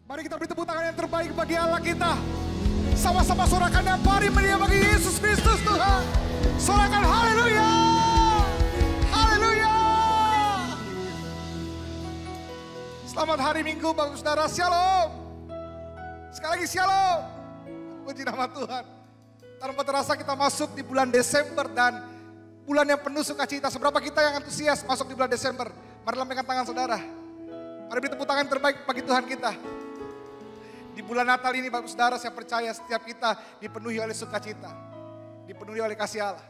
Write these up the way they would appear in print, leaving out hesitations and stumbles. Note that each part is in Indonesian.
Mari kita beri tepuk tangan yang terbaik bagi Allah kita. Sama-sama sorakan yang paling meriah bagi Yesus Kristus Tuhan. Sorakan haleluya. Haleluya. Selamat hari Minggu Bapak Saudara, shalom. Sekali lagi shalom. Puji nama Tuhan. Tanpa terasa kita masuk di bulan Desember dan bulan yang penuh sukacita. Seberapa kita yang antusias masuk di bulan Desember? Mari lambaikan tangan saudara. Mari beri tepuk tangan terbaik bagi Tuhan kita. Di bulan Natal ini Bapak Saudara, saya percaya setiap kita dipenuhi oleh sukacita. Dipenuhi oleh kasih Allah.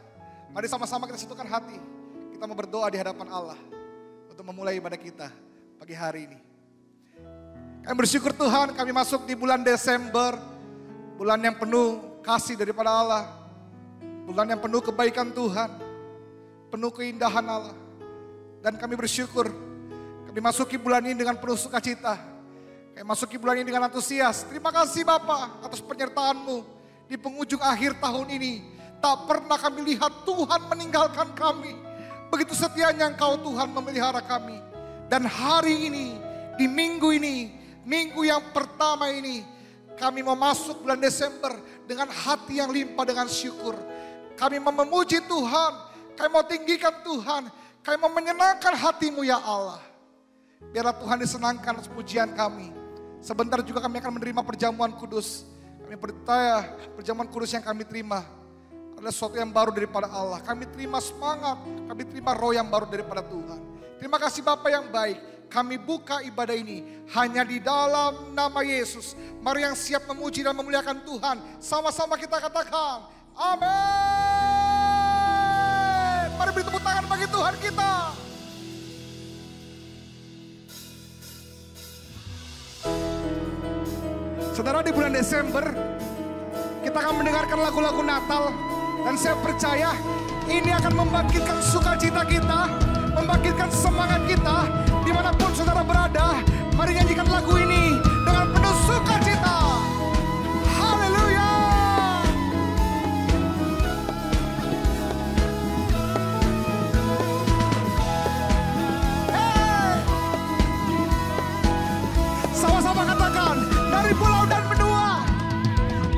Mari sama-sama kita satukan hati. Kita mau berdoa di hadapan Allah. Untuk memulai ibadah kita pagi hari ini. Kami bersyukur Tuhan, kami masuk di bulan Desember. Bulan yang penuh kasih daripada Allah. Bulan yang penuh kebaikan Tuhan. Penuh keindahan Allah. Dan kami bersyukur, kami masuki bulan ini dengan penuh sukacita. Kami masuki bulan ini dengan antusias. Terima kasih Bapa atas penyertaan-Mu di penghujung akhir tahun ini. Tak pernah kami lihat Tuhan meninggalkan kami. Begitu setianya Engkau Tuhan memelihara kami. Dan hari ini, di minggu ini, minggu yang pertama ini, kami mau masuk bulan Desember dengan hati yang limpah dengan syukur. Kami mau memuji Tuhan, kami mau tinggikan Tuhan, kami mau menyenangkan hati-Mu ya Allah. Biarlah Tuhan disenangkan atas pujian kami. Sebentar juga kami akan menerima perjamuan kudus. Kami percaya perjamuan kudus yang kami terima adalah sesuatu yang baru daripada Allah. Kami terima semangat, kami terima roh yang baru daripada Tuhan. Terima kasih Bapa yang baik. Kami buka ibadah ini hanya di dalam nama Yesus. Mari yang siap memuji dan memuliakan Tuhan. Sama-sama kita katakan, amin. Mari beri tepuk tangan bagi Tuhan kita. Saudara, di bulan Desember kita akan mendengarkan lagu-lagu Natal. Dan saya percaya ini akan membangkitkan sukacita kita, membangkitkan semangat kita. Dimanapun saudara berada, mari nyanyikan lagu ini dengan penuh sukacita. Haleluya. Hey. Sama-sama katakan, dari pulau dan benua.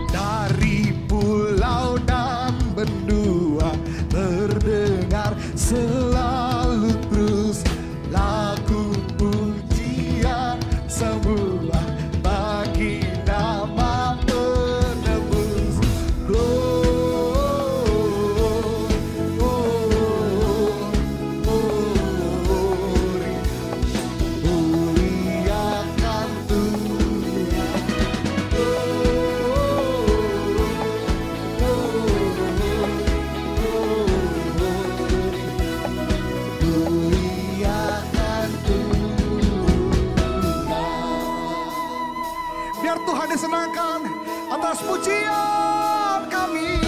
Dari pulau dan benua terdengar selalu terus lagu pujian semua bagi nama penebus. Muliakan biar Tuhan disenangkan atas pujian kami.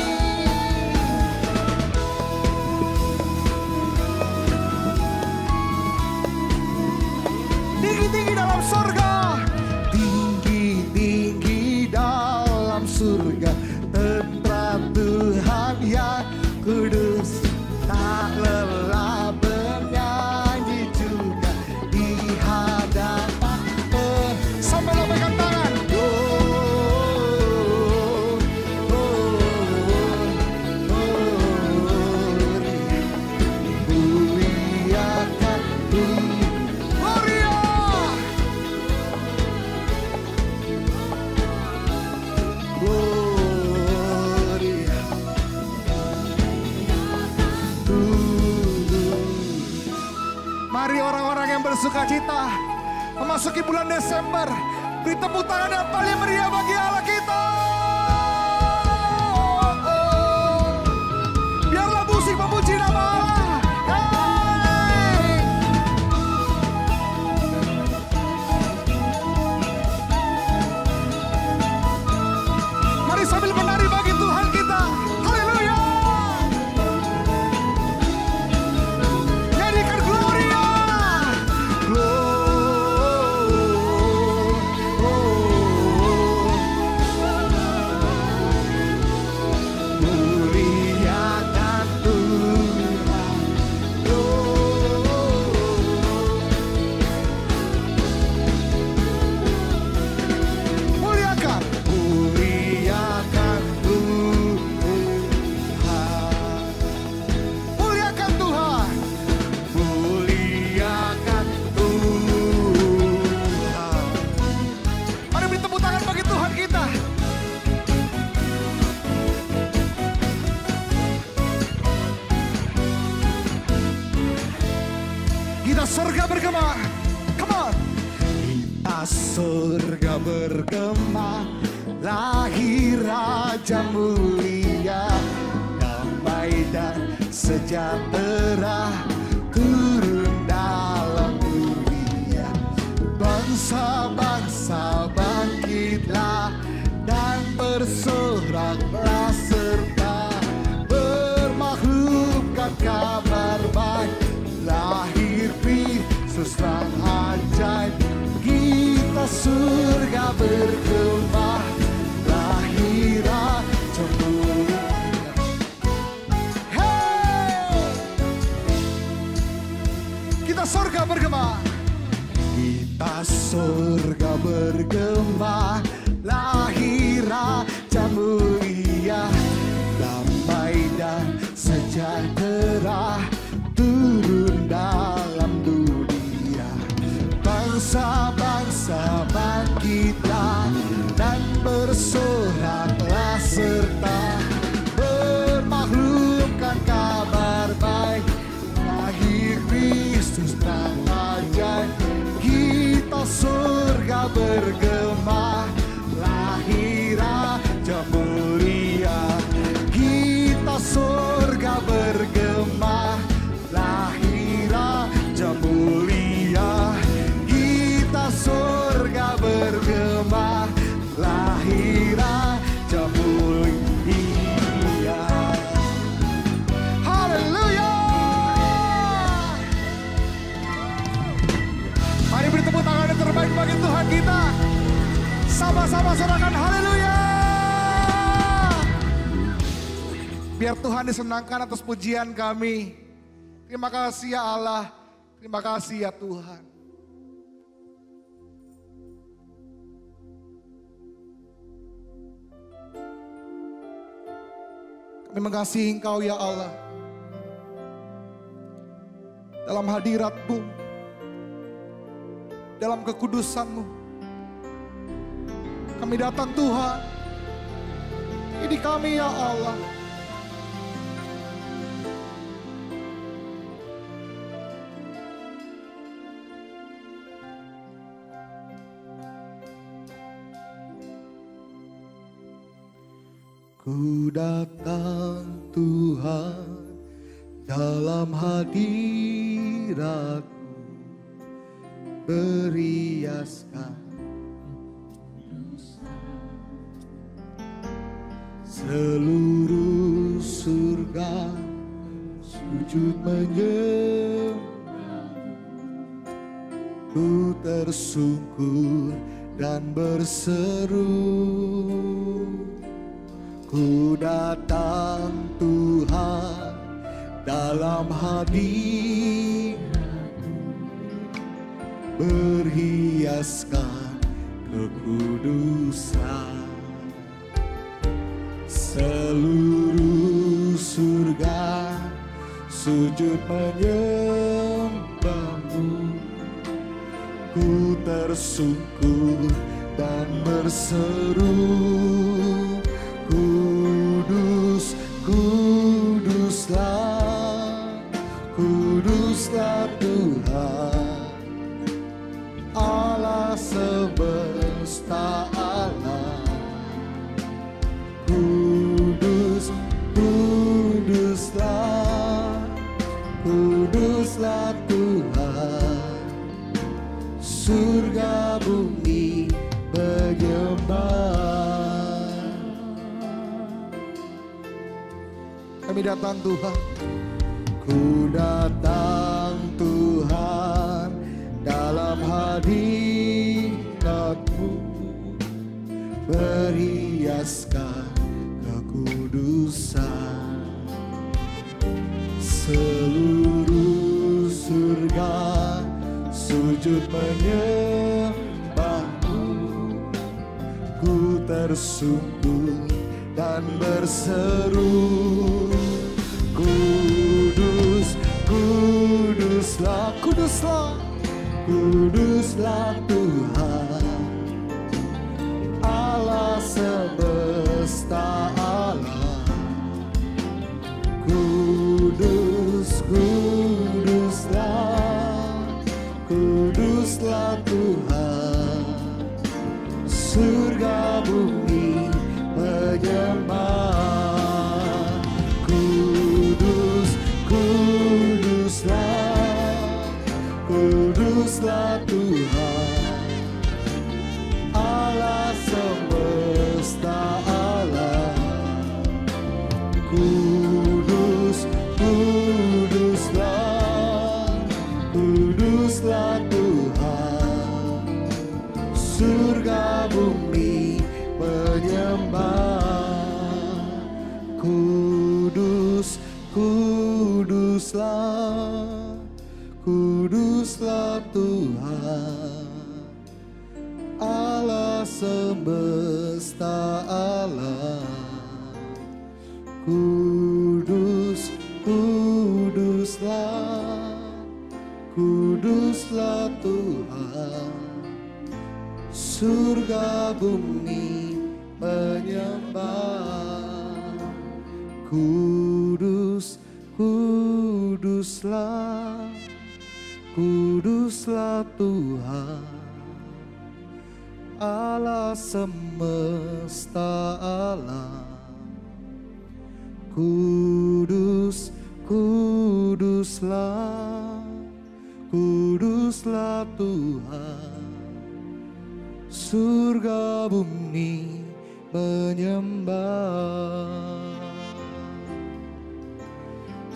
Tinggi-tinggi dalam surga, tinggi-tinggi dalam surga, tentara Tuhan yang kudus, tak lelah bernyanyi juga di hadapan. Sampai lambaikan tangan. Mari orang-orang yang bersukacita memasuki bulan Desember, beri tepuk tangan yang paling meriah bagi Allah kita. Biarlah musik memuji nama Allah. Hey. Mari sambil menari bagi Tuhan kita. Haleluya. Nyanyikan Gloria. Gloria. surga bergema, lahir Raja mulia, damai dan sejahtera turun dalam dunia. Bangsa-bangsa bangkitlah dan bersoraklah serta bermakhlukkan kabar baik, lahir Kristus sang ajaib. Kita surga bergema, lahir Raja mulia. Hey! Kita surga bergema, kita surga bergema, lahir Raja mulia, damai dan sejahtera turun dalam dunia. Bangsa-bangsa bangkitlah dan bersoraklah serta bermakhlukkan kabar baik, lahir Kristus sang ajaib. Kita surga bergema, lahir Raja mulia. Kita surga bergema, lahir Raja mulia. Kita surga bergema, lahir Raja mulia. Haleluya. Mari beri tepuk tangan yang terbaik bagi Tuhan kita. Sama-sama sorakan haleluya. Biar Tuhan disenangkan atas pujian kami. Terima kasih ya Allah. Terima kasih ya Tuhan. Kami mengasihi Engkau ya Allah. Dalam hadirat-Mu, dalam kekudusan-Mu, kami datang Tuhan. Ini kami ya Allah. Ku datang Tuhan dalam hadirat-Mu, beriaskan seluruh surga sujud menyembah. Ku tersungkur dan berseru, ku datang Tuhan dalam hadirat-Mu, berhiaskan kekudusan. Seluruh surga sujud menyembah-Mu, ku tersungkur dan berseru, kudus, kuduslah, kuduslah Tuhan, Allah semesta alam. Kudus, kuduslah, kuduslah Tuhan, surga bumi bergema. Kami datang Tuhan. Ku datang Tuhan dalam hadirat-Mu, berhiaskan kekudusan. Seluruh surga sujud menyembah-Mu, ku tersungkur dan berseru, kudus, kuduslah, kuduslah, kuduslah Tuhan, Allah semesta alam. Kudus, kuduslah, kuduslah Tuhan, surga bumi menyembah. Kudus, kuduslah, kuduslah Tuhan, Allah semesta alam. Kudus, kuduslah, kuduslah Tuhan, surga bumi menyembah. Kudus, kuduslah, kuduslah Tuhan, Allah semesta alam. Kudus, kuduslah, kuduslah Tuhan, surga bumi menyembah. Kudus, kuduslah, kuduslah Tuhan, Allah semesta alam. Kudus, kuduslah, kuduslah Tuhan, surga bumi menyembah.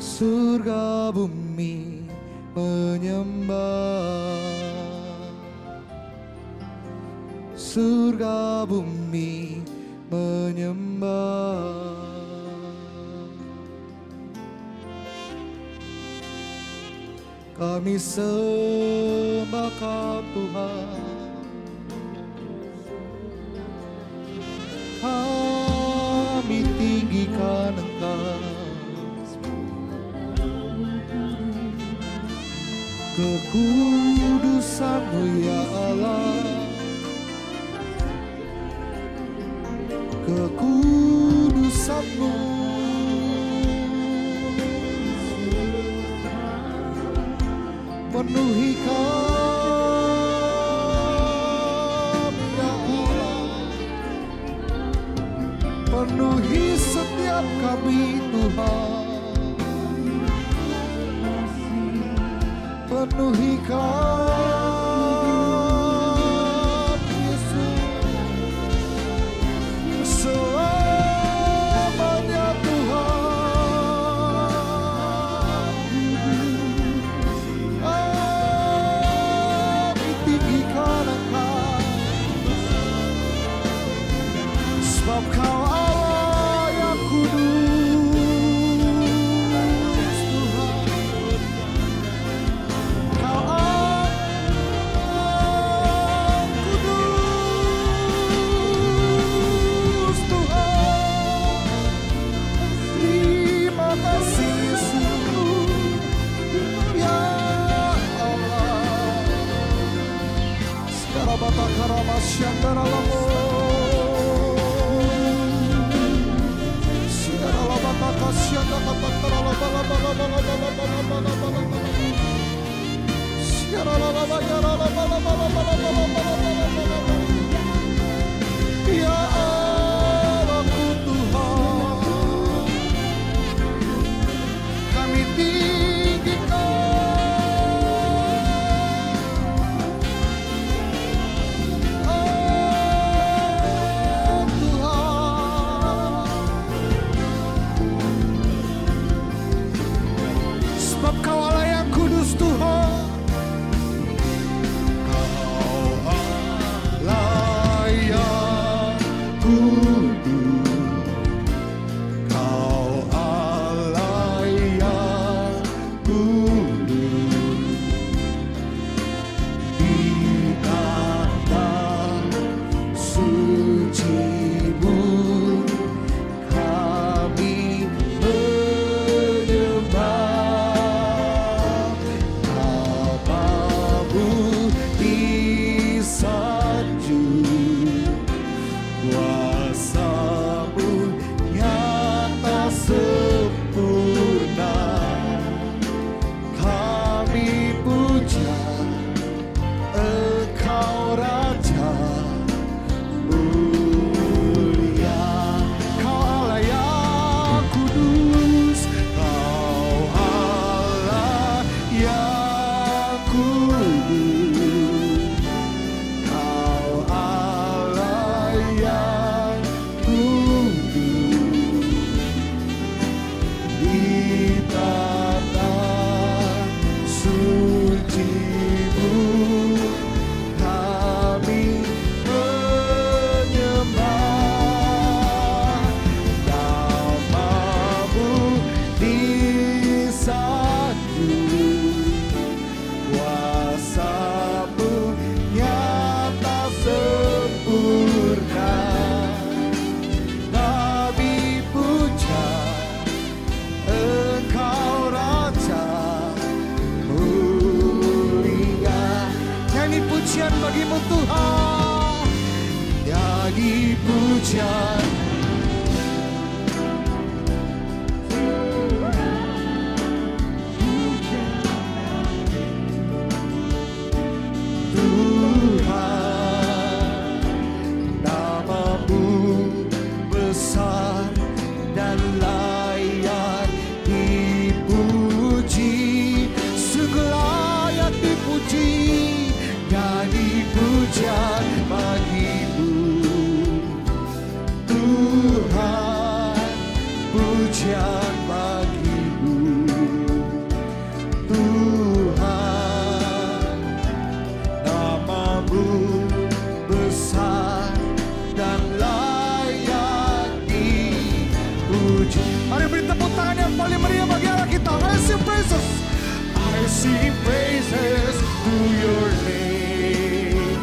Surga bumi menyembah. Surga bumi menyembah. Kami sembah Kau Tuhan, kami tinggikan Engkau. Kekudusan-Mu ya Allah, kekudusan-Mu penuhi kami ya Allah, penuhi setiap kami Tuhan, penuhi kami Yesus selamanya Tuhan. Kami tinggikan Engkau, sebab Kau Allah yang kudus Tuhan. Kau Allah kudus Tuhan. Terima kasih Yesus ya Allah. Segala bata karama syandara lamo, segala bata kasyandara batara laba laba laba laba laba laba laba laba. Segala laba laba laba laba laba laba laba. Ya Allahku Tuhan, kami tinggikan. Sebab Kau Allah yang kudus Tuhan, Kau Allah yang kudus, Kau Allah yang kudus. Di tanah suci-Mu kami menyembah. Namamu disanjung, kuasa-Mu nyata sempurna. Kami puja Engkau Raja, namamu Tuhan. Nyanyi pujian. I sing praises to your name,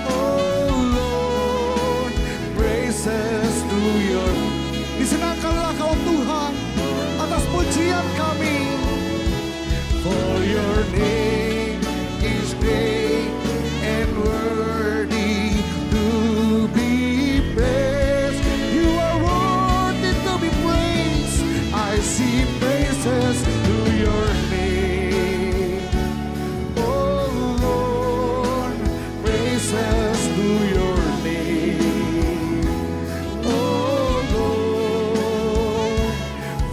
oh Lord, praises to your. Disenangkanlah Kau Tuhan atas pujian kami. For your name is great and worthy to be praised. You are worthy to be praised. I sing praises to your name, oh Lord, praises to your name, oh Lord,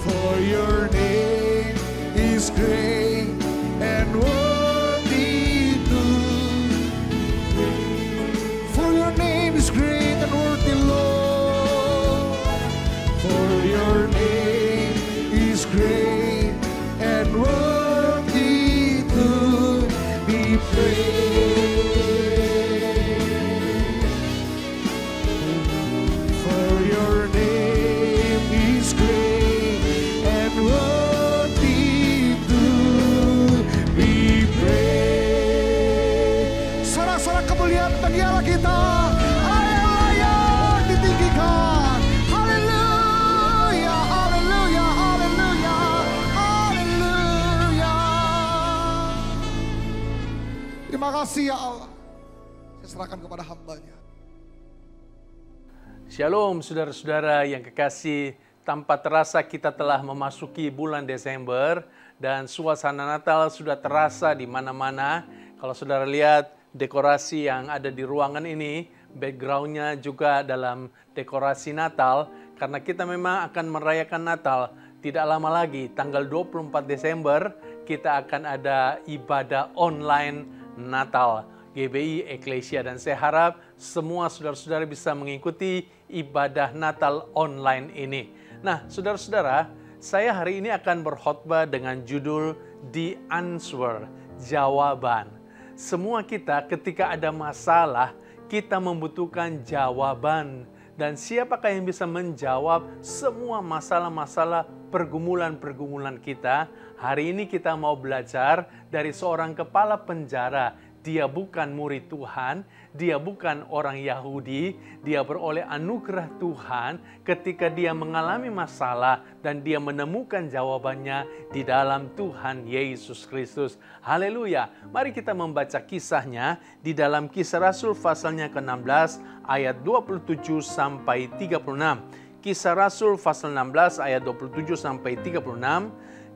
for your name is great and worthy to. For your name is great and worthy, Lord, for your name is great and worthy to be praised. For your name is great and worthy to be praised. Sorak-sorak kemuliaan bagi Allah kita. Layak ditinggikan. Haleluya, haleluya, haleluya, haleluya. Terima kasih ya Allah. Saya serahkan kepada hamba-Nya. Shalom saudara-saudara yang kekasih, tanpa terasa kita telah memasuki bulan Desember dan suasana Natal sudah terasa di mana-mana. Kalau saudara lihat dekorasi yang ada di ruangan ini, background-nya juga dalam dekorasi Natal, karena kita memang akan merayakan Natal. Tidak lama lagi, tanggal 24 Desember, kita akan ada ibadah online Natal. GBI, Eklesia, dan saya harap semua saudara-saudara bisa mengikuti ibadah Natal online ini. Nah, saudara-saudara, saya hari ini akan berkhotbah dengan judul The Answer, jawaban. Semua kita ketika ada masalah, kita membutuhkan jawaban. Dan siapakah yang bisa menjawab semua masalah-masalah pergumulan-pergumulan kita? Hari ini kita mau belajar dari seorang kepala penjara. Dia bukan murid Tuhan, dia bukan orang Yahudi, dia beroleh anugerah Tuhan ketika dia mengalami masalah dan dia menemukan jawabannya di dalam Tuhan Yesus Kristus. Haleluya. Mari kita membaca kisahnya di dalam Kisah Rasul pasalnya ke-16 ayat 27 sampai 36. Kisah Rasul pasal 16 ayat 27 sampai 36.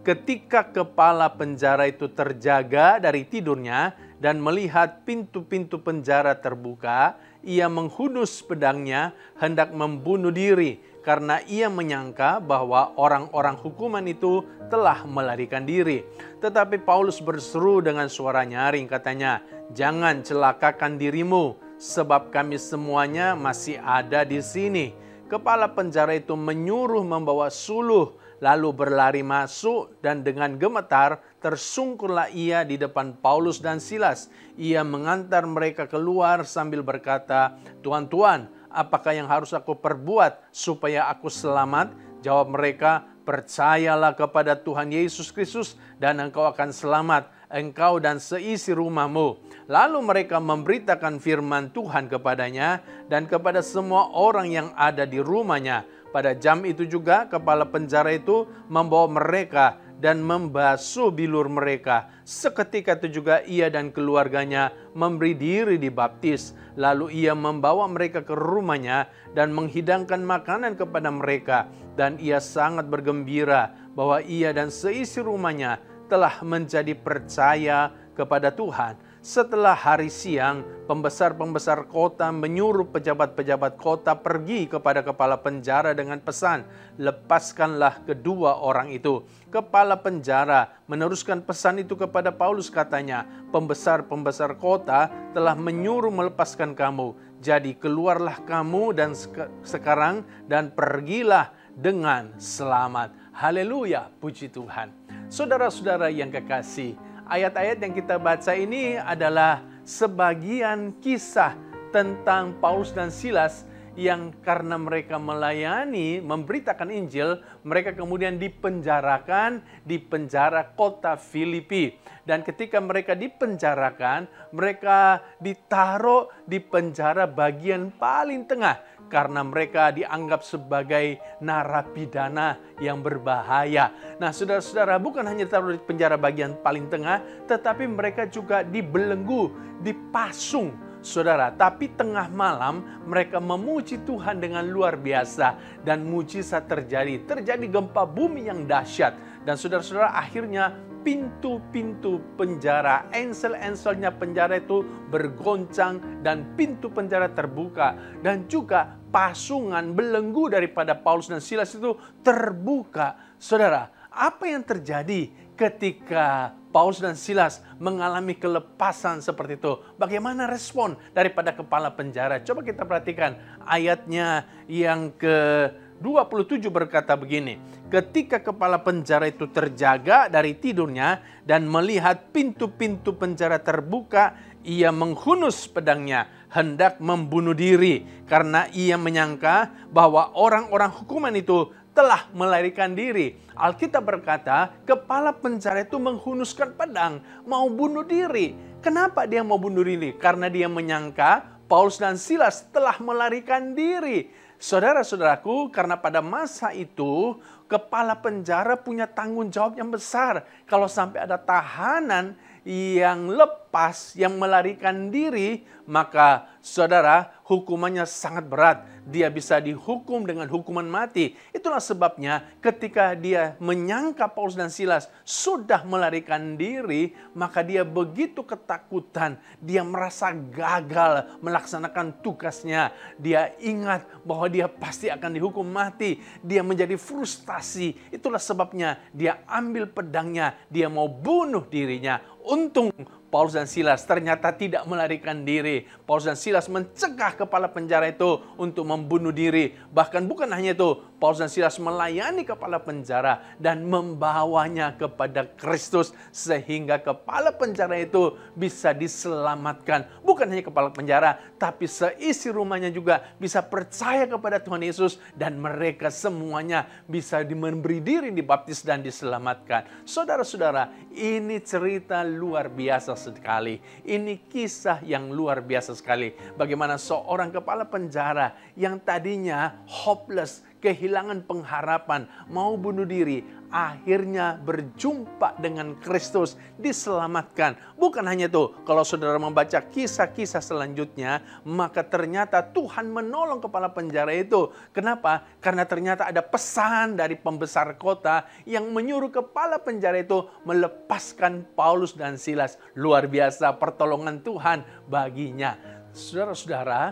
Ketika kepala penjara itu terjaga dari tidurnya dan melihat pintu-pintu penjara terbuka, ia menghunus pedangnya hendak membunuh diri karena ia menyangka bahwa orang-orang hukuman itu telah melarikan diri. Tetapi Paulus berseru dengan suara nyaring, katanya, "Jangan celakakan dirimu, sebab kami semuanya masih ada di sini." Kepala penjara itu menyuruh membawa suluh, lalu berlari masuk dan dengan gemetar tersungkurlah ia di depan Paulus dan Silas. Ia mengantar mereka keluar sambil berkata, "Tuan-tuan, apakah yang harus aku perbuat supaya aku selamat?" Jawab mereka, "Percayalah kepada Tuhan Yesus Kristus dan engkau akan selamat, engkau dan seisi rumahmu." Lalu mereka memberitakan firman Tuhan kepadanya dan kepada semua orang yang ada di rumahnya. Pada jam itu juga kepala penjara itu membawa mereka dan membasuh bilur mereka. Seketika itu juga ia dan keluarganya memberi diri dibaptis. Lalu ia membawa mereka ke rumahnya dan menghidangkan makanan kepada mereka. Dan ia sangat bergembira bahwa ia dan seisi rumahnya telah menjadi percaya kepada Tuhan. Setelah hari siang, pembesar-pembesar kota menyuruh pejabat-pejabat kota pergi kepada kepala penjara dengan pesan, lepaskanlah kedua orang itu. Kepala penjara meneruskan pesan itu kepada Paulus, katanya, pembesar-pembesar kota telah menyuruh melepaskan kamu. Jadi keluarlah kamu dan sekarang dan pergilah dengan selamat. Haleluya, puji Tuhan. Saudara-saudara yang kekasih, ayat-ayat yang kita baca ini adalah sebagian kisah tentang Paulus dan Silas yang karena mereka melayani, memberitakan Injil, mereka kemudian dipenjarakan di penjara kota Filipi. Dan ketika mereka dipenjarakan, mereka ditaruh di penjara bagian paling tengah karena mereka dianggap sebagai narapidana yang berbahaya. Nah, saudara-saudara, bukan hanya ditaruh di penjara bagian paling tengah, tetapi mereka juga dibelenggu, dipasung, saudara. Tapi tengah malam mereka memuji Tuhan dengan luar biasa dan mujizat terjadi. Terjadi gempa bumi yang dahsyat. Dan saudara-saudara, akhirnya pintu-pintu penjara, ensel-enselnya penjara itu bergoncang dan pintu penjara terbuka. Dan juga pasungan belenggu daripada Paulus dan Silas itu terbuka. Saudara, apa yang terjadi ketika Paulus dan Silas mengalami kelepasan seperti itu? Bagaimana respon daripada kepala penjara? Coba kita perhatikan ayatnya yang ke-27 berkata begini. Ketika kepala penjara itu terjaga dari tidurnya dan melihat pintu-pintu penjara terbuka, ia menghunus pedangnya, hendak membunuh diri. Karena ia menyangka bahwa orang-orang hukuman itu telah melarikan diri. Alkitab berkata, kepala penjara itu menghunuskan pedang, mau bunuh diri. Kenapa dia mau bunuh diri? Karena dia menyangka Paulus dan Silas telah melarikan diri. Saudara-saudaraku, karena pada masa itu kepala penjara punya tanggung jawab yang besar. Kalau sampai ada tahanan yang lepas, yang melarikan diri, maka saudara, hukumannya sangat berat. Dia bisa dihukum dengan hukuman mati. Itulah sebabnya ketika dia menyangka Paulus dan Silas sudah melarikan diri, maka dia begitu ketakutan. Dia merasa gagal melaksanakan tugasnya. Dia ingat bahwa dia pasti akan dihukum mati. Dia menjadi frustasi. Itulah sebabnya dia ambil pedangnya. Dia mau bunuh dirinya. Untung Paulus dan Silas ternyata tidak melarikan diri. Paulus dan Silas mencegah kepala penjara itu untuk membunuh diri. Bahkan bukan hanya itu, Paulus dan Silas melayani kepala penjara dan membawanya kepada Kristus sehingga kepala penjara itu bisa diselamatkan. Bukan hanya kepala penjara, tapi seisi rumahnya juga bisa percaya kepada Tuhan Yesus dan mereka semuanya bisa memberi diri dibaptis dan diselamatkan. Saudara-saudara, ini cerita luar biasa sekali. Ini kisah yang luar biasa sekali. Bagaimana seorang kepala penjara yang tadinya hopeless, kehilangan pengharapan, mau bunuh diri, akhirnya berjumpa dengan Kristus, diselamatkan. Bukan hanya itu, kalau saudara membaca kisah-kisah selanjutnya, maka ternyata Tuhan menolong kepala penjara itu. Kenapa? Karena ternyata ada pesan dari pembesar kota yang menyuruh kepala penjara itu melepaskan Paulus dan Silas. Luar biasa pertolongan Tuhan baginya. Saudara-saudara,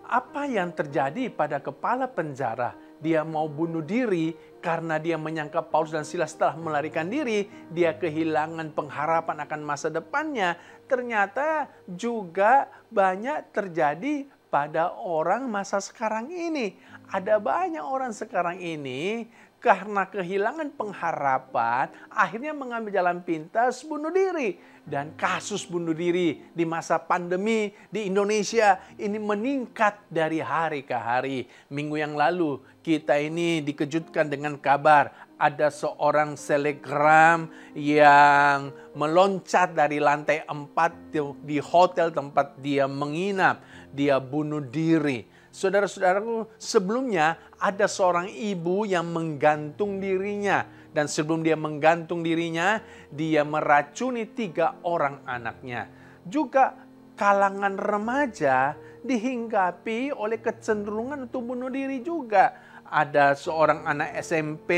apa yang terjadi pada kepala penjara? Dia mau bunuh diri karena dia menyangka Paulus dan Silas telah melarikan diri. Dia kehilangan pengharapan akan masa depannya. Ternyata juga banyak terjadi pada orang masa sekarang ini. Ada banyak orang sekarang ini karena kehilangan pengharapan, akhirnya mengambil jalan pintas bunuh diri. Dan kasus bunuh diri di masa pandemi di Indonesia ini meningkat dari hari ke hari. Minggu yang lalu kita ini dikejutkan dengan kabar ada seorang selebgram yang meloncat dari lantai 4 di hotel tempat dia menginap. Dia bunuh diri. Saudara-saudaraku, sebelumnya ada seorang ibu yang menggantung dirinya Dan sebelum dia menggantung dirinya, dia meracuni 3 orang anaknya. Juga kalangan remaja dihinggapi oleh kecenderungan untuk bunuh diri juga. Ada seorang anak SMP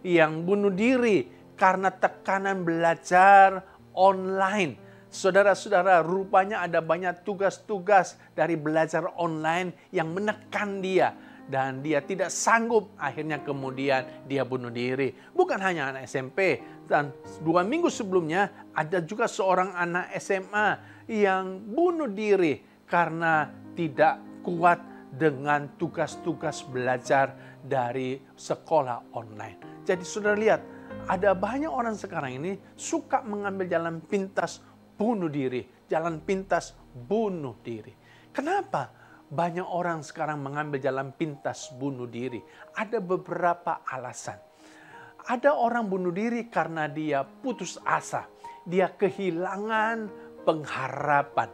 yang bunuh diri karena tekanan belajar online. Saudara-saudara, rupanya ada banyak tugas-tugas dari belajar online yang menekan dia. Dan dia tidak sanggup, akhirnya kemudian dia bunuh diri. Bukan hanya anak SMP, dan 2 minggu sebelumnya ada juga seorang anak SMA yang bunuh diri karena tidak kuat dengan tugas-tugas belajar dari sekolah online. Jadi saudara lihat, ada banyak orang sekarang ini suka mengambil jalan pintas bunuh diri. Jalan pintas bunuh diri. Kenapa banyak orang sekarang mengambil jalan pintas bunuh diri? Ada beberapa alasan. Ada orang bunuh diri karena dia putus asa. Dia kehilangan pengharapan.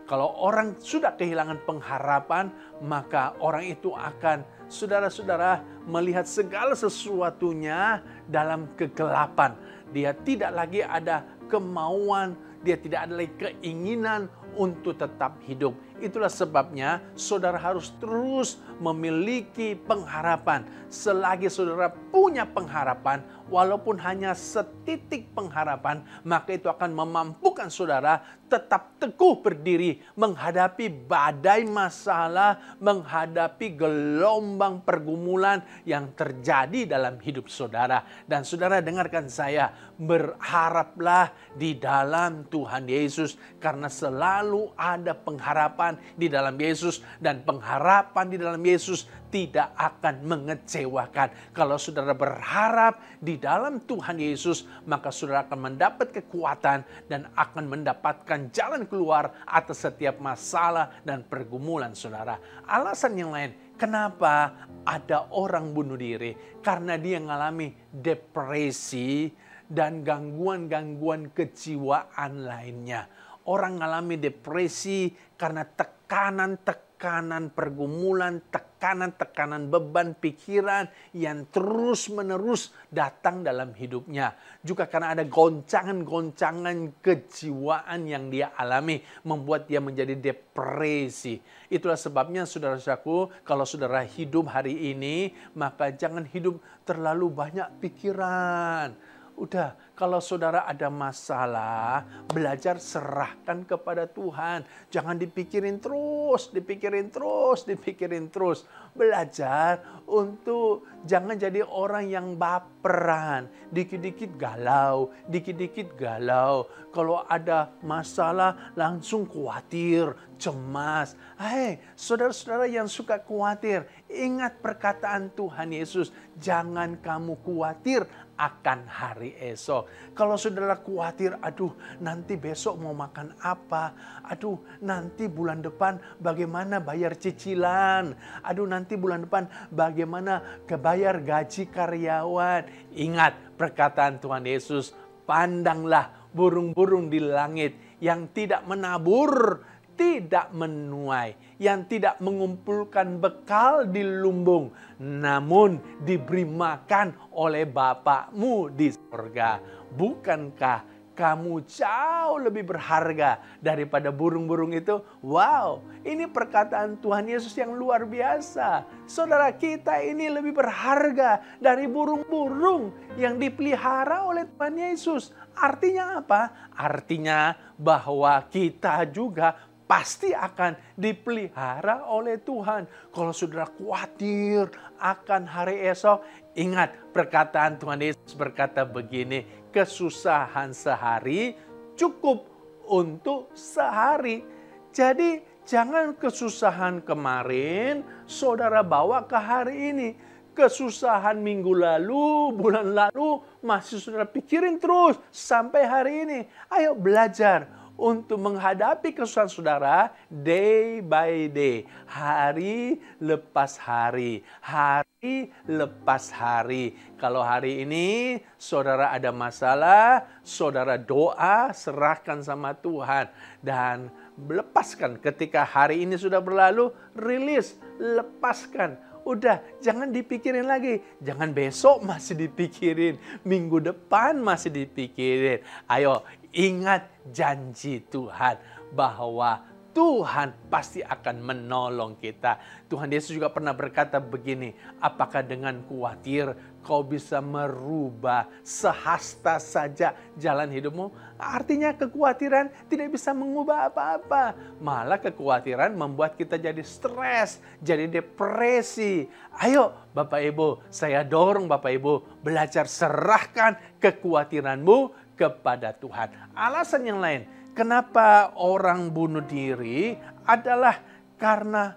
Kalau orang sudah kehilangan pengharapan, maka orang itu akan, saudara-saudara, melihat segala sesuatunya dalam kegelapan. Dia tidak lagi ada kemauan, dia tidak ada lagi keinginan untuk tetap hidup. Itulah sebabnya saudara harus terus memiliki pengharapan. Selagi saudara punya pengharapan, walaupun hanya setitik pengharapan, maka itu akan memampukan saudara tetap teguh berdiri menghadapi badai masalah, menghadapi gelombang pergumulan yang terjadi dalam hidup saudara. Dan saudara dengarkan saya, berharaplah di dalam Tuhan Yesus, karena selalu ada pengharapan di dalam Yesus, dan pengharapan di dalam Yesus tidak akan mengecewakan. Kalau saudara berharap di dalam Tuhan Yesus, maka saudara akan mendapat kekuatan dan akan mendapatkan jalan keluar atas setiap masalah dan pergumulan saudara. Alasan yang lain, kenapa ada orang bunuh diri? Karena dia mengalami depresi dan gangguan-gangguan kejiwaan lainnya. Orang mengalami depresi karena tekanan-tekanan pergumulan, tekanan-tekanan beban pikiran yang terus-menerus datang dalam hidupnya. Juga karena ada goncangan-goncangan kejiwaan yang dia alami, membuat dia menjadi depresi. Itulah sebabnya saudara-saudaraku, kalau saudara hidup hari ini, maka jangan hidup terlalu banyak pikiran. Udah, kalau saudara ada masalah, belajar serahkan kepada Tuhan. Jangan dipikirin terus, dipikirin terus, dipikirin terus. Belajar untuk jangan jadi orang yang baperan. Dikit-dikit galau, dikit-dikit galau. Kalau ada masalah langsung khawatir, cemas. Hei, saudara-saudara yang suka khawatir, ingat perkataan Tuhan Yesus. Jangan kamu khawatir akan hari esok. Kalau saudara khawatir, aduh nanti besok mau makan apa? Aduh nanti bulan depan bagaimana bayar cicilan? Aduh nanti bulan depan bagaimana kebayar gaji karyawan? Ingat perkataan Tuhan Yesus, pandanglah burung-burung di langit yang tidak menabur, tidak menuai, yang tidak mengumpulkan bekal di lumbung, namun diberi makan oleh Bapakmu di surga. Bukankah kamu jauh lebih berharga daripada burung-burung itu? Wow, ini perkataan Tuhan Yesus yang luar biasa. Saudara, kita ini lebih berharga dari burung-burung yang dipelihara oleh Tuhan Yesus. Artinya apa? Artinya bahwa kita juga pasti akan dipelihara oleh Tuhan. Kalau saudara khawatir akan hari esok, ingat perkataan Tuhan Yesus berkata begini, kesusahan sehari cukup untuk sehari. Jadi jangan kesusahan kemarin saudara bawa ke hari ini. Kesusahan minggu lalu, bulan lalu masih saudara pikirin terus sampai hari ini. Ayo belajar untuk menghadapi kesusahan saudara day by day, hari lepas hari, hari lepas hari. Kalau hari ini saudara ada masalah, saudara doa, serahkan sama Tuhan dan lepaskan. Ketika hari ini sudah berlalu, rilis, lepaskan Udah, jangan dipikirin lagi. Jangan besok masih dipikirin. Minggu depan masih dipikirin. Ayo, ingat janji Tuhan bahwa Tuhan pasti akan menolong kita. Tuhan Yesus juga pernah berkata begini, apakah dengan khawatir kau bisa merubah sehasta saja jalan hidupmu? Artinya kekhawatiran tidak bisa mengubah apa-apa. Malah kekhawatiran membuat kita jadi stres, jadi depresi. Ayo Bapak Ibu, saya dorong Bapak Ibu belajar serahkan kekhawatiranmu kepada Tuhan. Alasan yang lain, kenapa orang bunuh diri adalah karena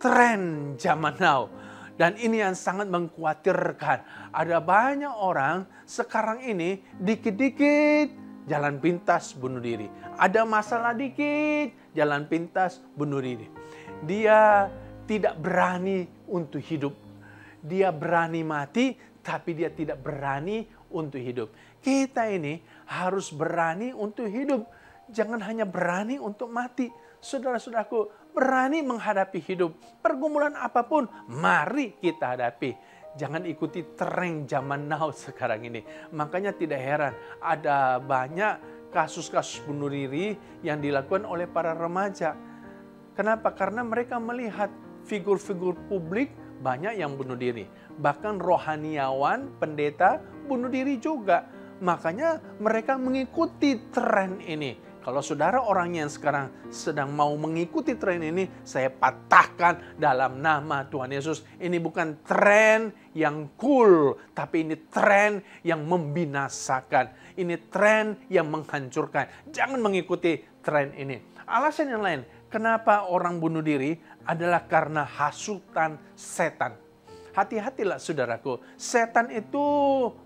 tren zaman now. Dan ini yang sangat mengkhawatirkan. Ada banyak orang sekarang ini dikit-dikit jalan pintas bunuh diri. Ada masalah dikit jalan pintas bunuh diri. Dia tidak berani untuk hidup. Dia berani mati tapi dia tidak berani untuk hidup. Kita ini harus berani untuk hidup. Jangan hanya berani untuk mati. Saudara-saudaraku, berani menghadapi hidup. Pergumulan apapun, mari kita hadapi. Jangan ikuti tren zaman now sekarang ini. Makanya tidak heran ada banyak kasus-kasus bunuh diri yang dilakukan oleh para remaja. Kenapa? Karena mereka melihat figur-figur publik banyak yang bunuh diri. Bahkan rohaniawan, pendeta bunuh diri juga. Makanya mereka mengikuti tren ini. Kalau saudara orangnya yang sekarang sedang mau mengikuti tren ini, saya patahkan dalam nama Tuhan Yesus. Ini bukan tren yang cool, tapi ini tren yang membinasakan. Ini tren yang menghancurkan. Jangan mengikuti tren ini. Alasan yang lain, kenapa orang bunuh diri adalah karena hasutan setan. Hati-hatilah saudaraku, setan itu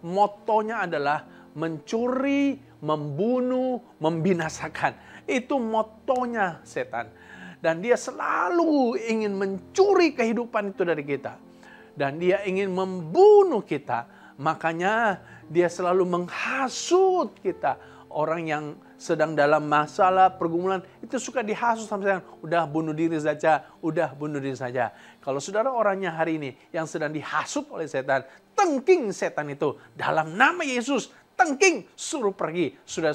motonya adalah mencuri, membunuh, membinasakan. Itu motonya setan. Dan dia selalu ingin mencuri kehidupan itu dari kita. Dan dia ingin membunuh kita. Makanya dia selalu menghasut kita. Orang yang sedang dalam masalah pergumulan itu suka dihasut sampai sekarang. Udah bunuh diri saja, udah bunuh diri saja. Kalau saudara orangnya hari ini yang sedang dihasut oleh setan, tengking setan itu dalam nama Yesus. Tengking, suruh pergi supaya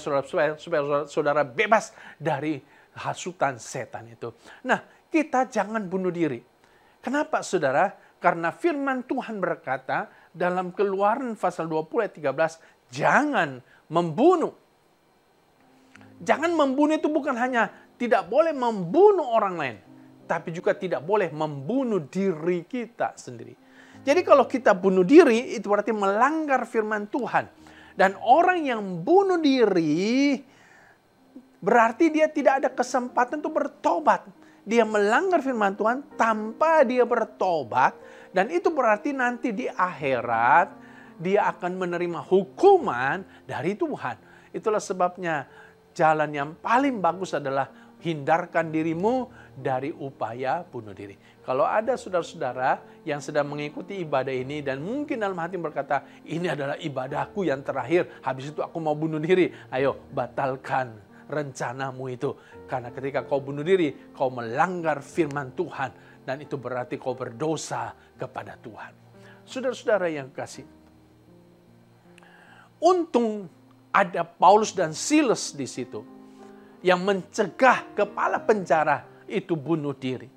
saudara bebas dari hasutan setan itu. Nah, kita jangan bunuh diri. Kenapa saudara? Karena firman Tuhan berkata dalam Keluaran pasal 20 ayat 13, jangan membunuh. Jangan membunuh itu bukan hanya tidak boleh membunuh orang lain, tapi juga tidak boleh membunuh diri kita sendiri. Jadi kalau kita bunuh diri, itu berarti melanggar firman Tuhan. Dan orang yang bunuh diri, berarti dia tidak ada kesempatan untuk bertobat. Dia melanggar firman Tuhan tanpa dia bertobat. Dan itu berarti nanti di akhirat, dia akan menerima hukuman dari Tuhan. Itulah sebabnya jalan yang paling bagus adalah hindarkan dirimu dari upaya bunuh diri. Kalau ada saudara-saudara yang sedang mengikuti ibadah ini dan mungkin dalam hati berkata, ini adalah ibadahku yang terakhir, habis itu aku mau bunuh diri. Ayo, batalkan rencanamu itu. Karena ketika kau bunuh diri, kau melanggar firman Tuhan. Dan itu berarti kau berdosa kepada Tuhan. Saudara-saudara yang kasih, untung ada Paulus dan Silas di situ yang mencegah kepala penjara itu bunuh diri.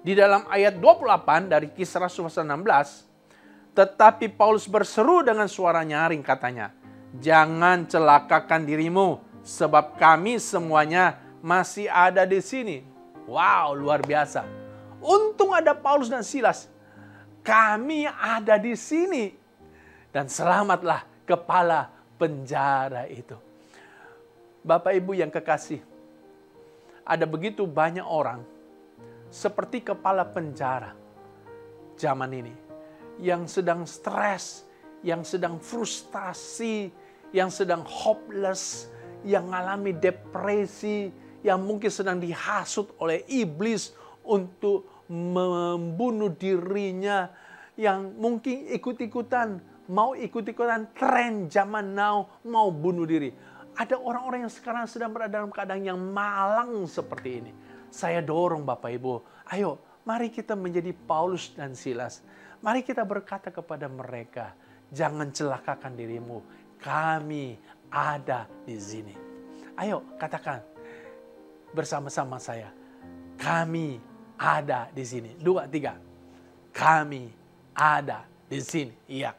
Di dalam ayat 28 dari Kisah Rasul pasal 16, tetapi Paulus berseru dengan suara nyaring katanya, jangan celakakan dirimu sebab kami semuanya masih ada di sini. Wow, luar biasa. Untung ada Paulus dan Silas. Kami ada di sini. Dan selamatlah kepala penjara itu. Bapak Ibu yang kekasih, ada begitu banyak orang seperti kepala penjara zaman ini yang sedang stres, yang sedang frustasi, yang sedang hopeless, yang mengalami depresi, yang mungkin sedang dihasut oleh iblis untuk membunuh dirinya, yang mungkin mau ikut-ikutan tren zaman now, mau bunuh diri. Ada orang-orang yang sekarang sedang berada dalam keadaan yang malang seperti ini. Saya dorong Bapak Ibu, ayo Mari kita menjadi Paulus dan Silas. Mari kita berkata kepada mereka, jangan celakakan dirimu. Kami ada di sini. Ayo katakan bersama-sama saya. Kami ada di sini. 2, 3. Kami ada di sini. Iya.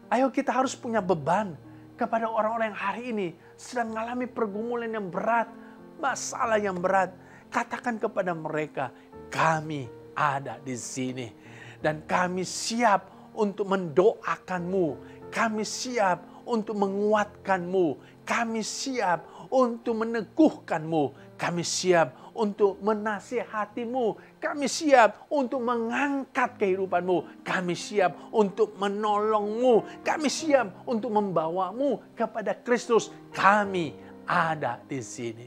Ayo kita harus punya beban kepada orang-orang yang hari ini sedang mengalami pergumulan yang berat, masalah yang berat. Katakan kepada mereka, kami ada di sini. Dan kami siap untuk mendoakanmu. Kami siap untuk menguatkanmu. Kami siap untuk meneguhkanmu. Kami siap untuk menasihatimu. Kami siap untuk mengangkat kehidupanmu. Kami siap untuk menolongmu. Kami siap untuk membawamu kepada Kristus. Kami ada di sini.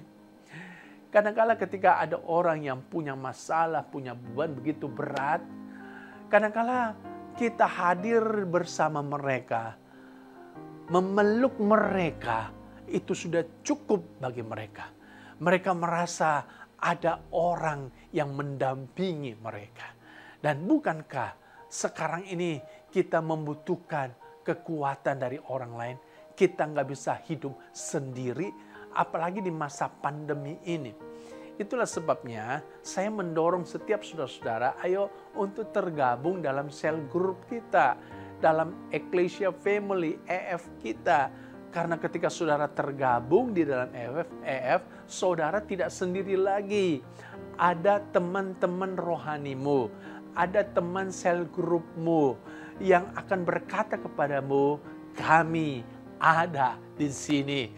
Kadang-kala ketika ada orang yang punya masalah, punya beban begitu berat, kadang-kala kita hadir bersama mereka, memeluk mereka, itu sudah cukup bagi mereka. Mereka merasa ada orang yang mendampingi mereka. Dan bukankah sekarang ini kita membutuhkan kekuatan dari orang lain? Kita nggak bisa hidup sendiri, apalagi di masa pandemi ini. Itulah sebabnya saya mendorong setiap saudara-saudara, ayo untuk tergabung dalam sel grup kita, dalam Ecclesia Family, EF kita. Karena ketika saudara tergabung di dalam EF, saudara tidak sendiri lagi. Ada teman-teman rohanimu, ada teman sel grupmu yang akan berkata kepadamu, kami ada di sini.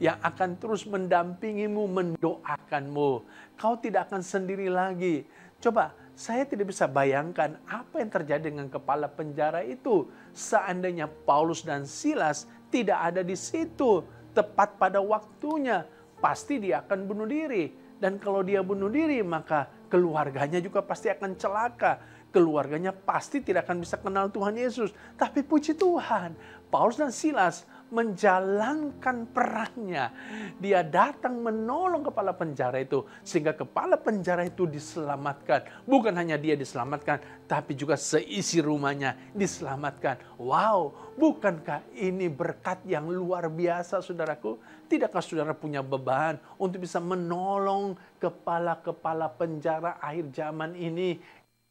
Yang akan terus mendampingimu, mendoakanmu. Kau tidak akan sendiri lagi. Coba, saya tidak bisa bayangkan apa yang terjadi dengan kepala penjara itu. Seandainya Paulus dan Silas tidak ada di situ tepat pada waktunya, pasti dia akan bunuh diri. Dan kalau dia bunuh diri, maka keluarganya juga pasti akan celaka. Keluarganya pasti tidak akan bisa kenal Tuhan Yesus. Tapi puji Tuhan, Paulus dan Silas menjalankan perannya. Dia datang menolong kepala penjara itu, sehingga kepala penjara itu diselamatkan. Bukan hanya dia diselamatkan, tapi juga seisi rumahnya diselamatkan. Wow, bukankah ini berkat yang luar biasa, saudaraku? Tidakkah saudara punya beban untuk bisa menolong kepala-kepala penjara akhir zaman ini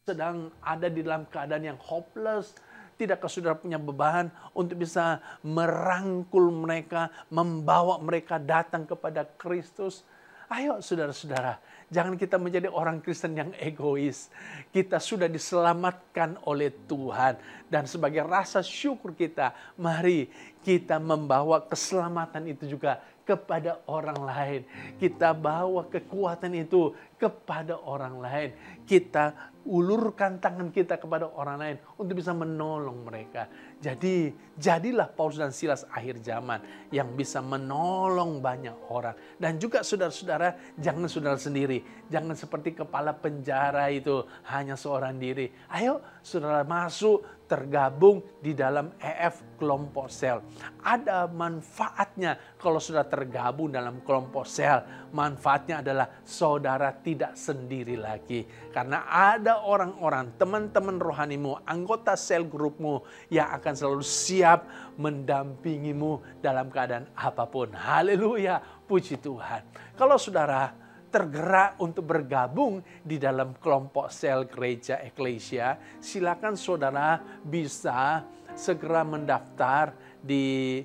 sedang ada di dalam keadaan yang hopeless? Tidakkah saudara punya beban untuk bisa merangkul mereka, membawa mereka datang kepada Kristus? Ayo saudara-saudara, jangan kita menjadi orang Kristen yang egois. Kita sudah diselamatkan oleh Tuhan. Dan sebagai rasa syukur kita, mari kita membawa keselamatan itu juga kepada orang lain. Kita bawa kekuatan itu kepada orang lain. Kita ulurkan tangan kita kepada orang lain untuk bisa menolong mereka. Jadi, jadilah Paulus dan Silas akhir zaman yang bisa menolong banyak orang. Dan juga saudara-saudara, jangan saudara sendiri. Jangan seperti kepala penjara itu hanya seorang diri. Ayo saudara masuk, tergabung di dalam EF kelompok sel. Ada manfaatnya kalau sudah tergabung dalam kelompok sel. Manfaatnya adalah saudara tidak sendiri lagi. Karena ada orang-orang, teman-teman rohanimu, anggota sel grupmu yang akan selalu siap mendampingimu dalam keadaan apapun. Haleluya, puji Tuhan. Kalau saudara tergerak untuk bergabung di dalam kelompok sel gereja Ecclesia, silakan saudara bisa segera mendaftar di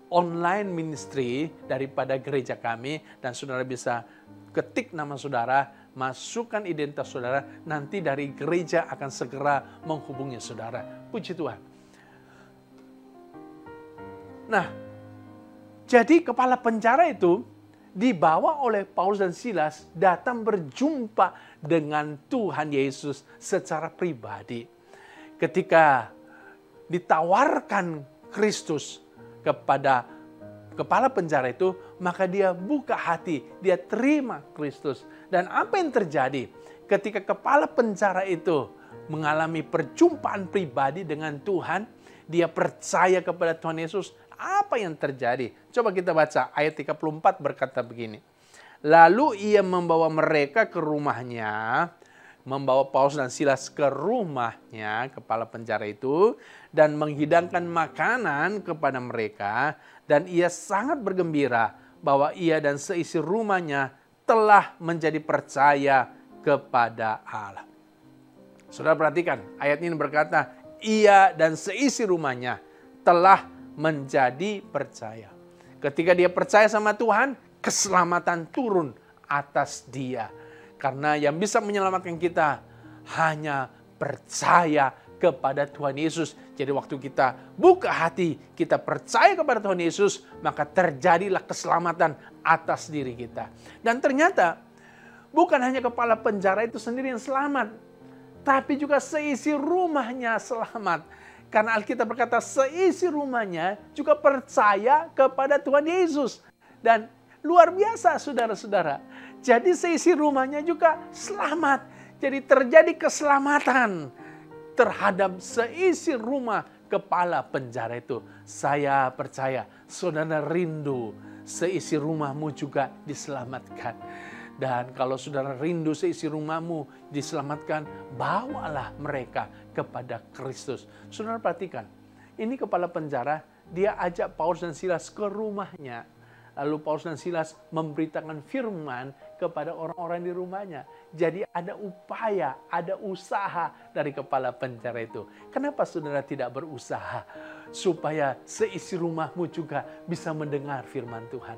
online ministry daripada gereja kami, dan saudara bisa ketik nama saudara, masukkan identitas saudara, nanti dari gereja akan segera menghubungi saudara. Puji Tuhan. Nah, jadi kepala penjara itu dibawa oleh Paulus dan Silas datang berjumpa dengan Tuhan Yesus secara pribadi. Ketika ditawarkan Kristus kepada kepala penjara itu, maka dia buka hati, dia terima Kristus. Dan apa yang terjadi ketika kepala penjara itu mengalami perjumpaan pribadi dengan Tuhan, dia percaya kepada Tuhan Yesus. Apa yang terjadi? Coba kita baca ayat 34 berkata begini. Lalu ia membawa mereka ke rumahnya membawa Paulus dan Silas ke rumahnya, kepala penjara itu, dan menghidangkan makanan kepada mereka. Dan ia sangat bergembira bahwa ia dan seisi rumahnya telah menjadi percaya kepada Allah. Saudara perhatikan, ayat ini berkata, ia dan seisi rumahnya telah menjadi percaya. Ketika dia percaya sama Tuhan, keselamatan turun atas dia. Karena yang bisa menyelamatkan kita hanya percaya kepada Tuhan Yesus. Jadi waktu kita buka hati, kita percaya kepada Tuhan Yesus, maka terjadilah keselamatan atas diri kita. Dan ternyata bukan hanya kepala penjara itu sendiri yang selamat, tapi juga seisi rumahnya selamat. Karena Alkitab berkata seisi rumahnya juga percaya kepada Tuhan Yesus. Dan luar biasa saudara-saudara. Jadi seisi rumahnya juga selamat. Jadi terjadi keselamatan terhadap seisi rumah kepala penjara itu. Saya percaya saudara rindu seisi rumahmu juga diselamatkan. Dan kalau saudara rindu seisi rumahmu diselamatkan, bawalah mereka kepada Kristus. Saudara perhatikan, ini kepala penjara, dia ajak Paulus dan Silas ke rumahnya. Lalu Paulus dan Silas memberitakan firman kepada orang-orang di rumahnya. Jadi ada upaya, ada usaha dari kepala penjara itu. Kenapa saudara tidak berusaha supaya seisi rumahmu juga bisa mendengar firman Tuhan?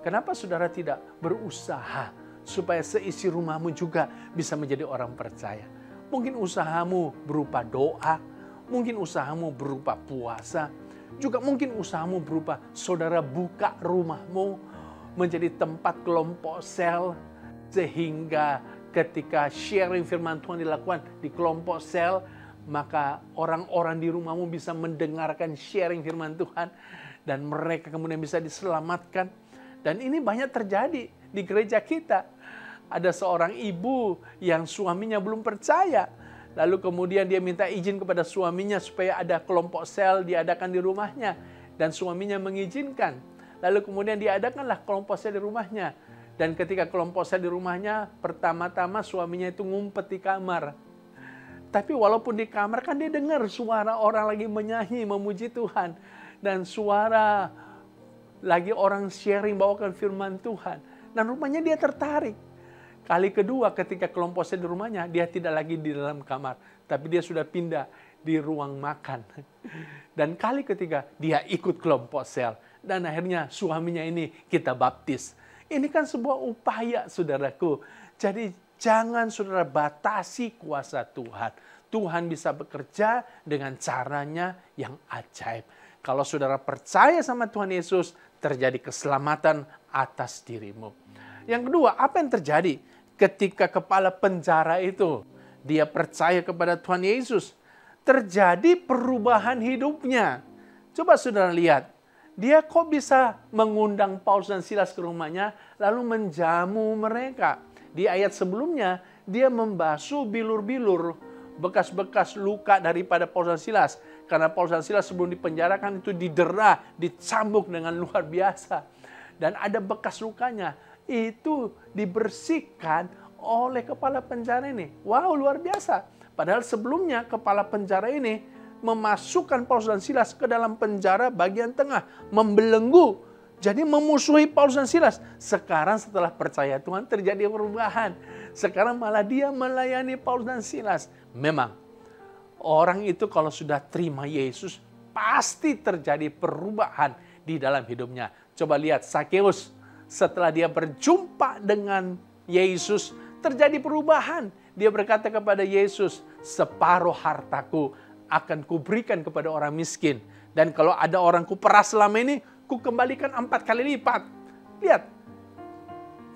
Kenapa saudara tidak berusaha supaya seisi rumahmu juga bisa menjadi orang percaya? Mungkin usahamu berupa doa, mungkin usahamu berupa puasa, juga mungkin usahamu berupa saudara buka rumahmu menjadi tempat kelompok sel, sehingga ketika sharing firman Tuhan dilakukan di kelompok sel, maka orang-orang di rumahmu bisa mendengarkan sharing firman Tuhan dan mereka kemudian bisa diselamatkan. Dan ini banyak terjadi di gereja kita. Ada seorang ibu yang suaminya belum percaya. Lalu kemudian dia minta izin kepada suaminya supaya ada kelompok sel diadakan di rumahnya. Dan suaminya mengizinkan. Lalu kemudian diadakanlah kelompok sel di rumahnya. Dan ketika kelompok sel di rumahnya, pertama-tama suaminya itu ngumpet di kamar. Tapi walaupun di kamar kan dia dengar suara orang lagi menyanyi, memuji Tuhan. Dan suara lagi orang sharing bawakan firman Tuhan. Dan rupanya dia tertarik. Kali kedua ketika kelompok sel di rumahnya, dia tidak lagi di dalam kamar. Tapi dia sudah pindah di ruang makan. Dan kali ketiga dia ikut kelompok sel. Dan akhirnya suaminya ini kita baptis. Ini kan sebuah upaya saudaraku. Jadi jangan saudara batasi kuasa Tuhan. Tuhan bisa bekerja dengan caranya yang ajaib. Kalau saudara percaya sama Tuhan Yesus, terjadi keselamatan atas dirimu. Yang kedua, apa yang terjadi ketika kepala penjara itu dia percaya kepada Tuhan Yesus? Terjadi perubahan hidupnya. Coba saudara lihat, dia kok bisa mengundang Paulus dan Silas ke rumahnya lalu menjamu mereka. Di ayat sebelumnya, dia membasuh bilur-bilur, bekas-bekas luka daripada Paulus dan Silas. Karena Paulus dan Silas sebelum dipenjarakan itu didera, dicambuk dengan luar biasa. Dan ada bekas lukanya. Itu dibersihkan oleh kepala penjara ini. Wow, luar biasa. Padahal sebelumnya kepala penjara ini memasukkan Paulus dan Silas ke dalam penjara bagian tengah. Membelenggu. Jadi memusuhi Paulus dan Silas. Sekarang setelah percaya Tuhan terjadi perubahan. Sekarang malah dia melayani Paulus dan Silas. Memang orang itu kalau sudah terima Yesus pasti terjadi perubahan di dalam hidupnya. Coba lihat Sakeus, setelah dia berjumpa dengan Yesus terjadi perubahan. Dia berkata kepada Yesus, separuh hartaku akan kuberikan kepada orang miskin. Dan kalau ada orang kuperas selama ini, kukembalikan 4 kali lipat. Lihat,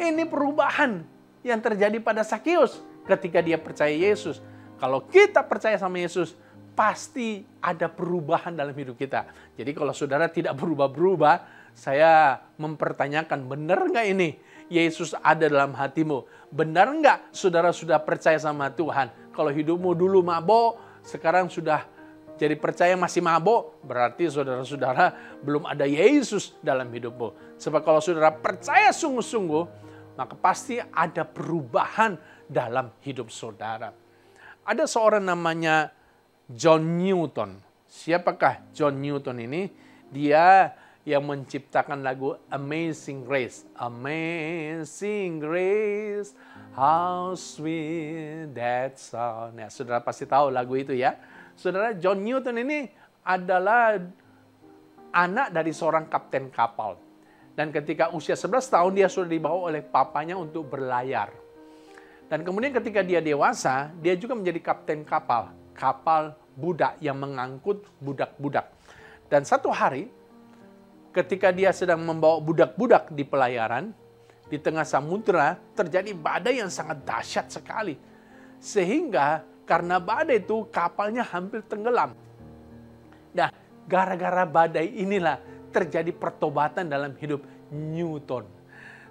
ini perubahan yang terjadi pada Sakeus ketika dia percaya Yesus. Kalau kita percaya sama Yesus, pasti ada perubahan dalam hidup kita. Jadi kalau saudara tidak berubah-berubah, saya mempertanyakan, benar nggak ini Yesus ada dalam hatimu? Benar nggak saudara sudah percaya sama Tuhan? Kalau hidupmu dulu mabok, sekarang sudah jadi percaya masih mabok, berarti saudara-saudara belum ada Yesus dalam hidupmu. Sebab kalau saudara percaya sungguh-sungguh, maka pasti ada perubahan dalam hidup saudara. Ada seorang namanya John Newton. Siapakah John Newton ini? Dia yang menciptakan lagu Amazing Grace. Amazing Grace, how sweet that sound. Ya, saudara pasti tahu lagu itu ya. Saudara, John Newton ini adalah anak dari seorang kapten kapal. Dan ketika usia 11 tahun dia sudah dibawa oleh papanya untuk berlayar. Dan kemudian ketika dia dewasa, dia juga menjadi kapten kapal. Kapal budak yang mengangkut budak-budak. Dan satu hari, ketika dia sedang membawa budak-budak di pelayaran, di tengah samudera terjadi badai yang sangat dahsyat sekali. Sehingga karena badai itu kapalnya hampir tenggelam. Nah, gara-gara badai inilah terjadi pertobatan dalam hidup Newton.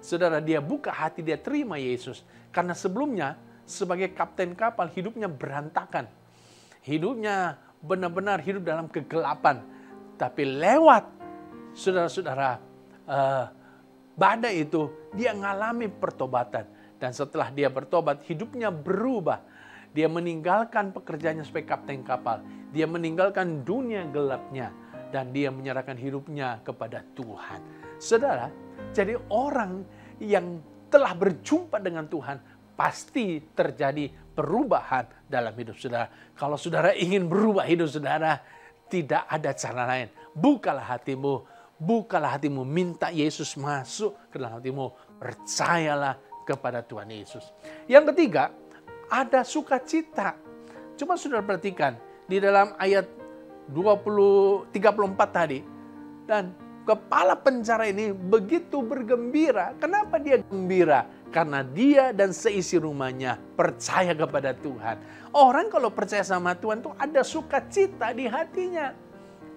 Saudara, dia buka hati, dia terima Yesus. Karena sebelumnya sebagai kapten kapal hidupnya berantakan. Hidupnya benar-benar hidup dalam kegelapan. Tapi lewat saudara-saudara, badai itu dia mengalami pertobatan. Dan setelah dia bertobat, hidupnya berubah. Dia meninggalkan pekerjaannya sebagai kapten kapal. Dia meninggalkan dunia gelapnya. Dan dia menyerahkan hidupnya kepada Tuhan. Saudara, jadi orang yang telah berjumpa dengan Tuhan, pasti terjadi perubahan dalam hidup saudara. Kalau saudara ingin berubah hidup saudara, tidak ada cara lain. Bukalah hatimu, minta Yesus masuk ke dalam hatimu. Percayalah kepada Tuhan Yesus. Yang ketiga, ada sukacita. Coba saudara perhatikan, di dalam ayat 34 tadi. Dan kepala penjara ini begitu bergembira. Kenapa dia gembira? Karena dia dan seisi rumahnya percaya kepada Tuhan. Orang kalau percaya sama Tuhan tuh ada sukacita di hatinya.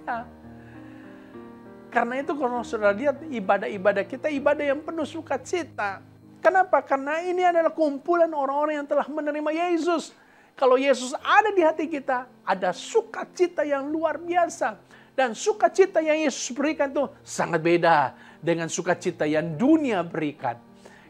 Ya. Karena itu kalau saudara lihat ibadah-ibadah kita, ibadah yang penuh sukacita. Kenapa? Karena ini adalah kumpulan orang-orang yang telah menerima Yesus. Kalau Yesus ada di hati kita, ada sukacita yang luar biasa. Dan sukacita yang Yesus berikan itu sangat beda dengan sukacita yang dunia berikan.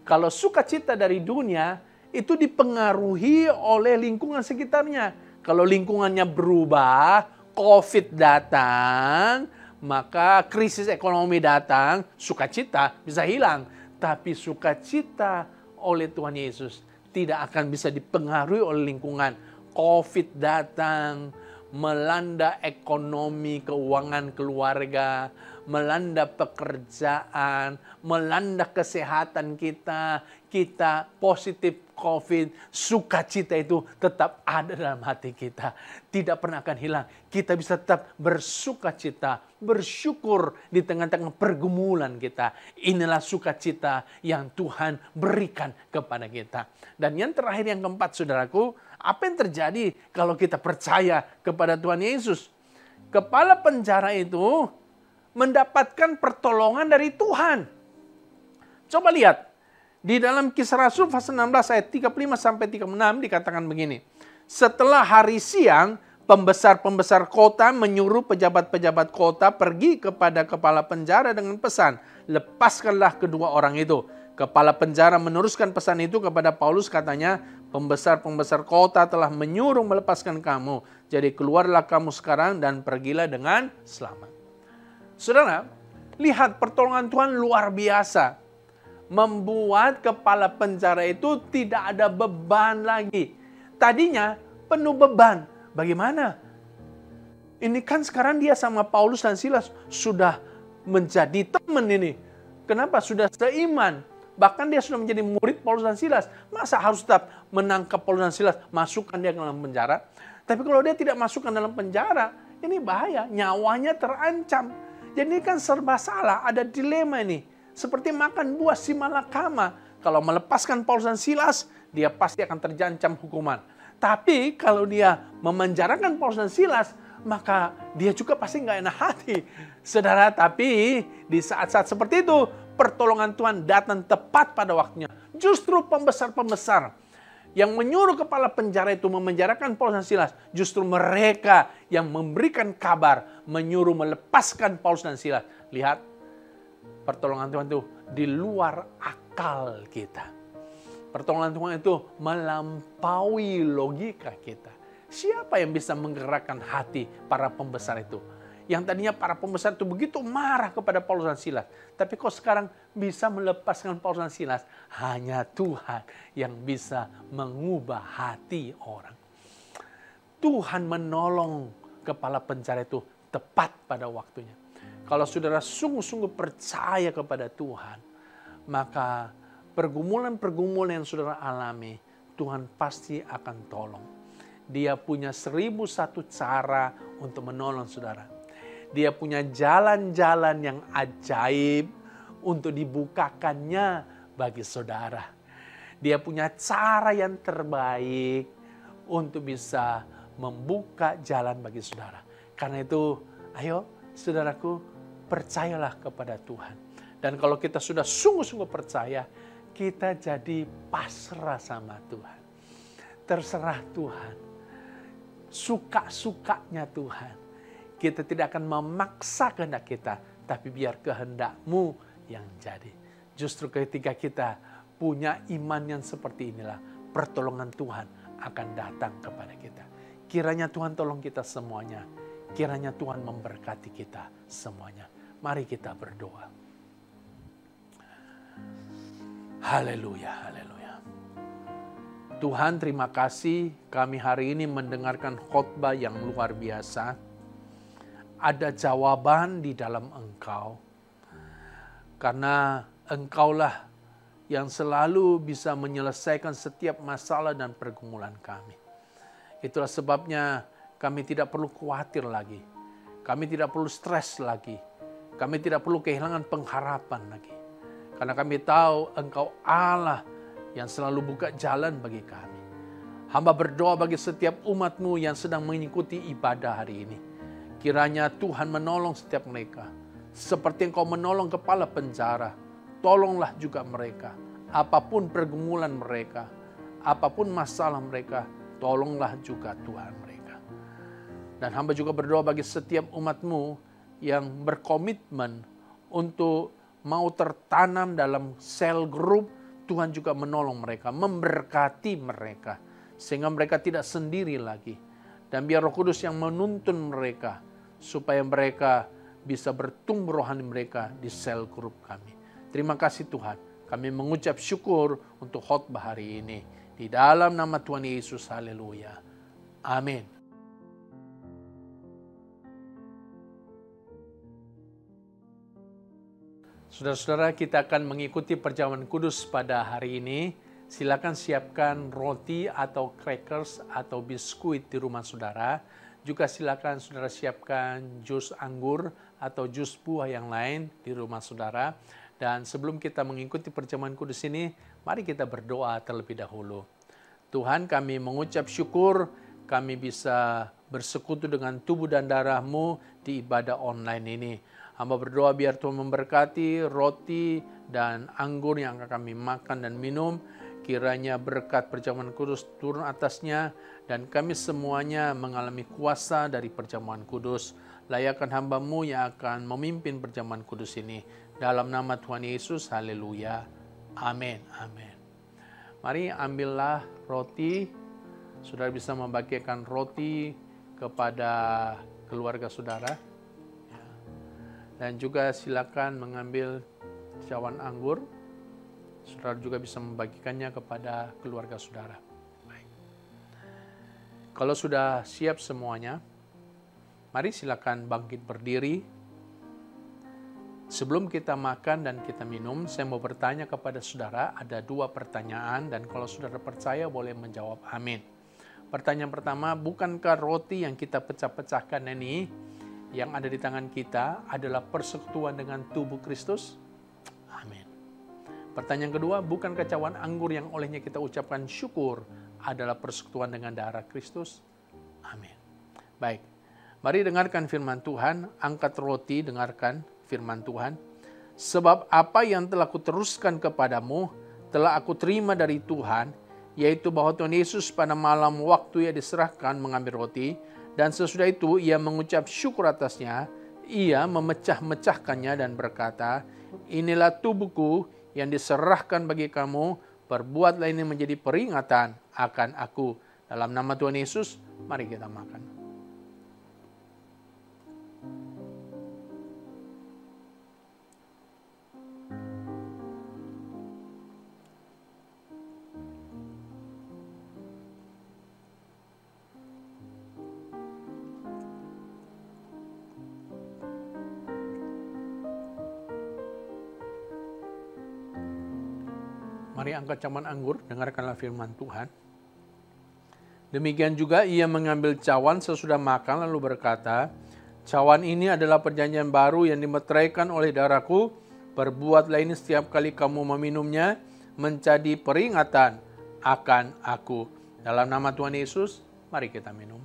Kalau sukacita dari dunia, itu dipengaruhi oleh lingkungan sekitarnya. Kalau lingkungannya berubah, COVID datang, maka krisis ekonomi datang, sukacita bisa hilang. Tapi sukacita oleh Tuhan Yesus tidak akan bisa dipengaruhi oleh lingkungan. COVID datang, melanda ekonomi, keuangan keluarga, melanda pekerjaan, melanda kesehatan kita positif COVID, sukacita itu tetap ada dalam hati kita. Tidak pernah akan hilang. Kita bisa tetap bersukacita, bersyukur di tengah-tengah pergumulan kita. Inilah sukacita yang Tuhan berikan kepada kita. Dan yang terakhir, yang keempat, saudaraku, apa yang terjadi kalau kita percaya kepada Tuhan Yesus? Kepala penjara itu mendapatkan pertolongan dari Tuhan. Coba lihat. Di dalam Kisah Rasul pasal 16 ayat 35 sampai 36 dikatakan begini. Setelah hari siang, pembesar-pembesar kota menyuruh pejabat-pejabat kota pergi kepada kepala penjara dengan pesan, lepaskanlah kedua orang itu. Kepala penjara meneruskan pesan itu kepada Paulus, katanya, pembesar-pembesar kota telah menyuruh melepaskan kamu. Jadi keluarlah kamu sekarang dan pergilah dengan selamat. Saudara, lihat pertolongan Tuhan luar biasa. Membuat kepala penjara itu tidak ada beban lagi. Tadinya penuh beban. Bagaimana? Ini kan sekarang dia sama Paulus dan Silas sudah menjadi teman ini. Kenapa? Sudah seiman. Bahkan dia sudah menjadi murid Paulus dan Silas. Masa harus tetap menangkap Paulus dan Silas, masukkan dia ke dalam penjara? Tapi kalau dia tidak masukkan dalam penjara, ini bahaya. Nyawanya terancam. Jadi ini kan serba salah. Ada dilema ini. Seperti makan buah si malakama. Kalau melepaskan Paulus dan Silas, dia pasti akan terjancam hukuman. Tapi kalau dia memenjarakan Paulus dan Silas, maka dia juga pasti nggak enak hati. Saudara, tapi di saat-saat seperti itu, pertolongan Tuhan datang tepat pada waktunya. Justru pembesar-pembesar yang menyuruh kepala penjara itu memenjarakan Paulus dan Silas, justru mereka yang memberikan kabar, menyuruh melepaskan Paulus dan Silas. Lihat, pertolongan Tuhan itu di luar akal kita. Pertolongan Tuhan itu melampaui logika kita. Siapa yang bisa menggerakkan hati para pembesar itu? Yang tadinya para pembesar itu begitu marah kepada Paulus dan Silas. Tapi kok sekarang bisa melepaskan Paulus dan Silas? Hanya Tuhan yang bisa mengubah hati orang. Tuhan menolong kepala penjara itu tepat pada waktunya. Kalau saudara sungguh-sungguh percaya kepada Tuhan, maka pergumulan-pergumulan yang saudara alami, Tuhan pasti akan tolong. Dia punya 1001 cara untuk menolong saudara. Dia punya jalan-jalan yang ajaib untuk dibukakannya bagi saudara. Dia punya cara yang terbaik untuk bisa membuka jalan bagi saudara. Karena itu, ayo saudaraku, percayalah kepada Tuhan. Dan kalau kita sudah sungguh-sungguh percaya, kita jadi pasrah sama Tuhan. Terserah Tuhan. Suka-sukanya Tuhan. Kita tidak akan memaksa kehendak kita, tapi biar kehendak-Mu yang jadi. Justru ketika kita punya iman yang seperti inilah, pertolongan Tuhan akan datang kepada kita. Kiranya Tuhan tolong kita semuanya. Kiranya Tuhan memberkati kita semuanya. Mari kita berdoa. Haleluya, haleluya. Tuhan, terima kasih kami hari ini mendengarkan khotbah yang luar biasa. Ada jawaban di dalam Engkau. Karena Engkaulah yang selalu bisa menyelesaikan setiap masalah dan pergumulan kami. Itulah sebabnya kami tidak perlu khawatir lagi. Kami tidak perlu stres lagi. Kami tidak perlu kehilangan pengharapan lagi. Karena kami tahu Engkau Allah yang selalu buka jalan bagi kami. Hamba berdoa bagi setiap umat-Mu yang sedang mengikuti ibadah hari ini. Kiranya Tuhan menolong setiap mereka. Seperti Engkau menolong kepala penjara. Tolonglah juga mereka. Apapun pergumulan mereka. Apapun masalah mereka. Tolonglah juga Tuhan mereka. Dan hamba juga berdoa bagi setiap umat-Mu yang berkomitmen untuk mau tertanam dalam sel grup. Tuhan juga menolong mereka, memberkati mereka. Sehingga mereka tidak sendiri lagi. Dan biar Roh Kudus yang menuntun mereka, supaya mereka bisa bertumbuh rohani mereka di sel grup kami. Terima kasih Tuhan. Kami mengucap syukur untuk khotbah hari ini. Di dalam nama Tuhan Yesus, haleluya. Amin. Saudara-saudara, kita akan mengikuti perjamuan kudus pada hari ini. Silakan siapkan roti atau crackers atau biskuit di rumah saudara. Juga silakan saudara siapkan jus anggur atau jus buah yang lain di rumah saudara. Dan sebelum kita mengikuti perjamuan kudus ini, mari kita berdoa terlebih dahulu. Tuhan, kami mengucap syukur kami bisa bersekutu dengan tubuh dan darah-Mu di ibadah online ini. Hamba berdoa biar Tuhan memberkati roti dan anggur yang akan kami makan dan minum. Kiranya berkat perjamuan kudus turun atasnya dan kami semuanya mengalami kuasa dari perjamuan kudus. Layakkan hamba-Mu yang akan memimpin perjamuan kudus ini. Dalam nama Tuhan Yesus, haleluya. Amin, amin. Mari ambillah roti. Saudara bisa membagikan roti kepada keluarga saudara. Dan juga silakan mengambil cawan anggur. Saudara juga bisa membagikannya kepada keluarga saudara. Baik. Kalau sudah siap semuanya, mari silakan bangkit berdiri. Sebelum kita makan dan kita minum, saya mau bertanya kepada saudara, ada 2 pertanyaan dan kalau saudara percaya boleh menjawab amin. Pertanyaan pertama, bukankah roti yang kita pecah-pecahkan ini yang ada di tangan kita adalah persekutuan dengan tubuh Kristus? Amin. Pertanyaan kedua, bukankah cawan anggur yang olehnya kita ucapkan syukur adalah persekutuan dengan darah Kristus? Amin. Baik, mari dengarkan firman Tuhan, angkat roti, dengarkan firman Tuhan. Sebab apa yang telah kuteruskan kepadamu, telah aku terima dari Tuhan, yaitu bahwa Tuhan Yesus pada malam waktu ia diserahkan mengambil roti, dan sesudah itu ia mengucap syukur atasnya, ia memecah-mecahkannya dan berkata, inilah tubuhku yang diserahkan bagi kamu, Perbuatlah ini menjadi peringatan akan aku. Dalam nama Tuhan Yesus, mari kita makan. Mari angkat cawan anggur, dengarkanlah firman Tuhan. Demikian juga ia mengambil cawan sesudah makan lalu berkata, cawan ini adalah perjanjian baru yang dimeteraikan oleh darahku. Perbuatlah ini setiap kali kamu meminumnya menjadi peringatan akan aku. Dalam nama Tuhan Yesus, mari kita minum.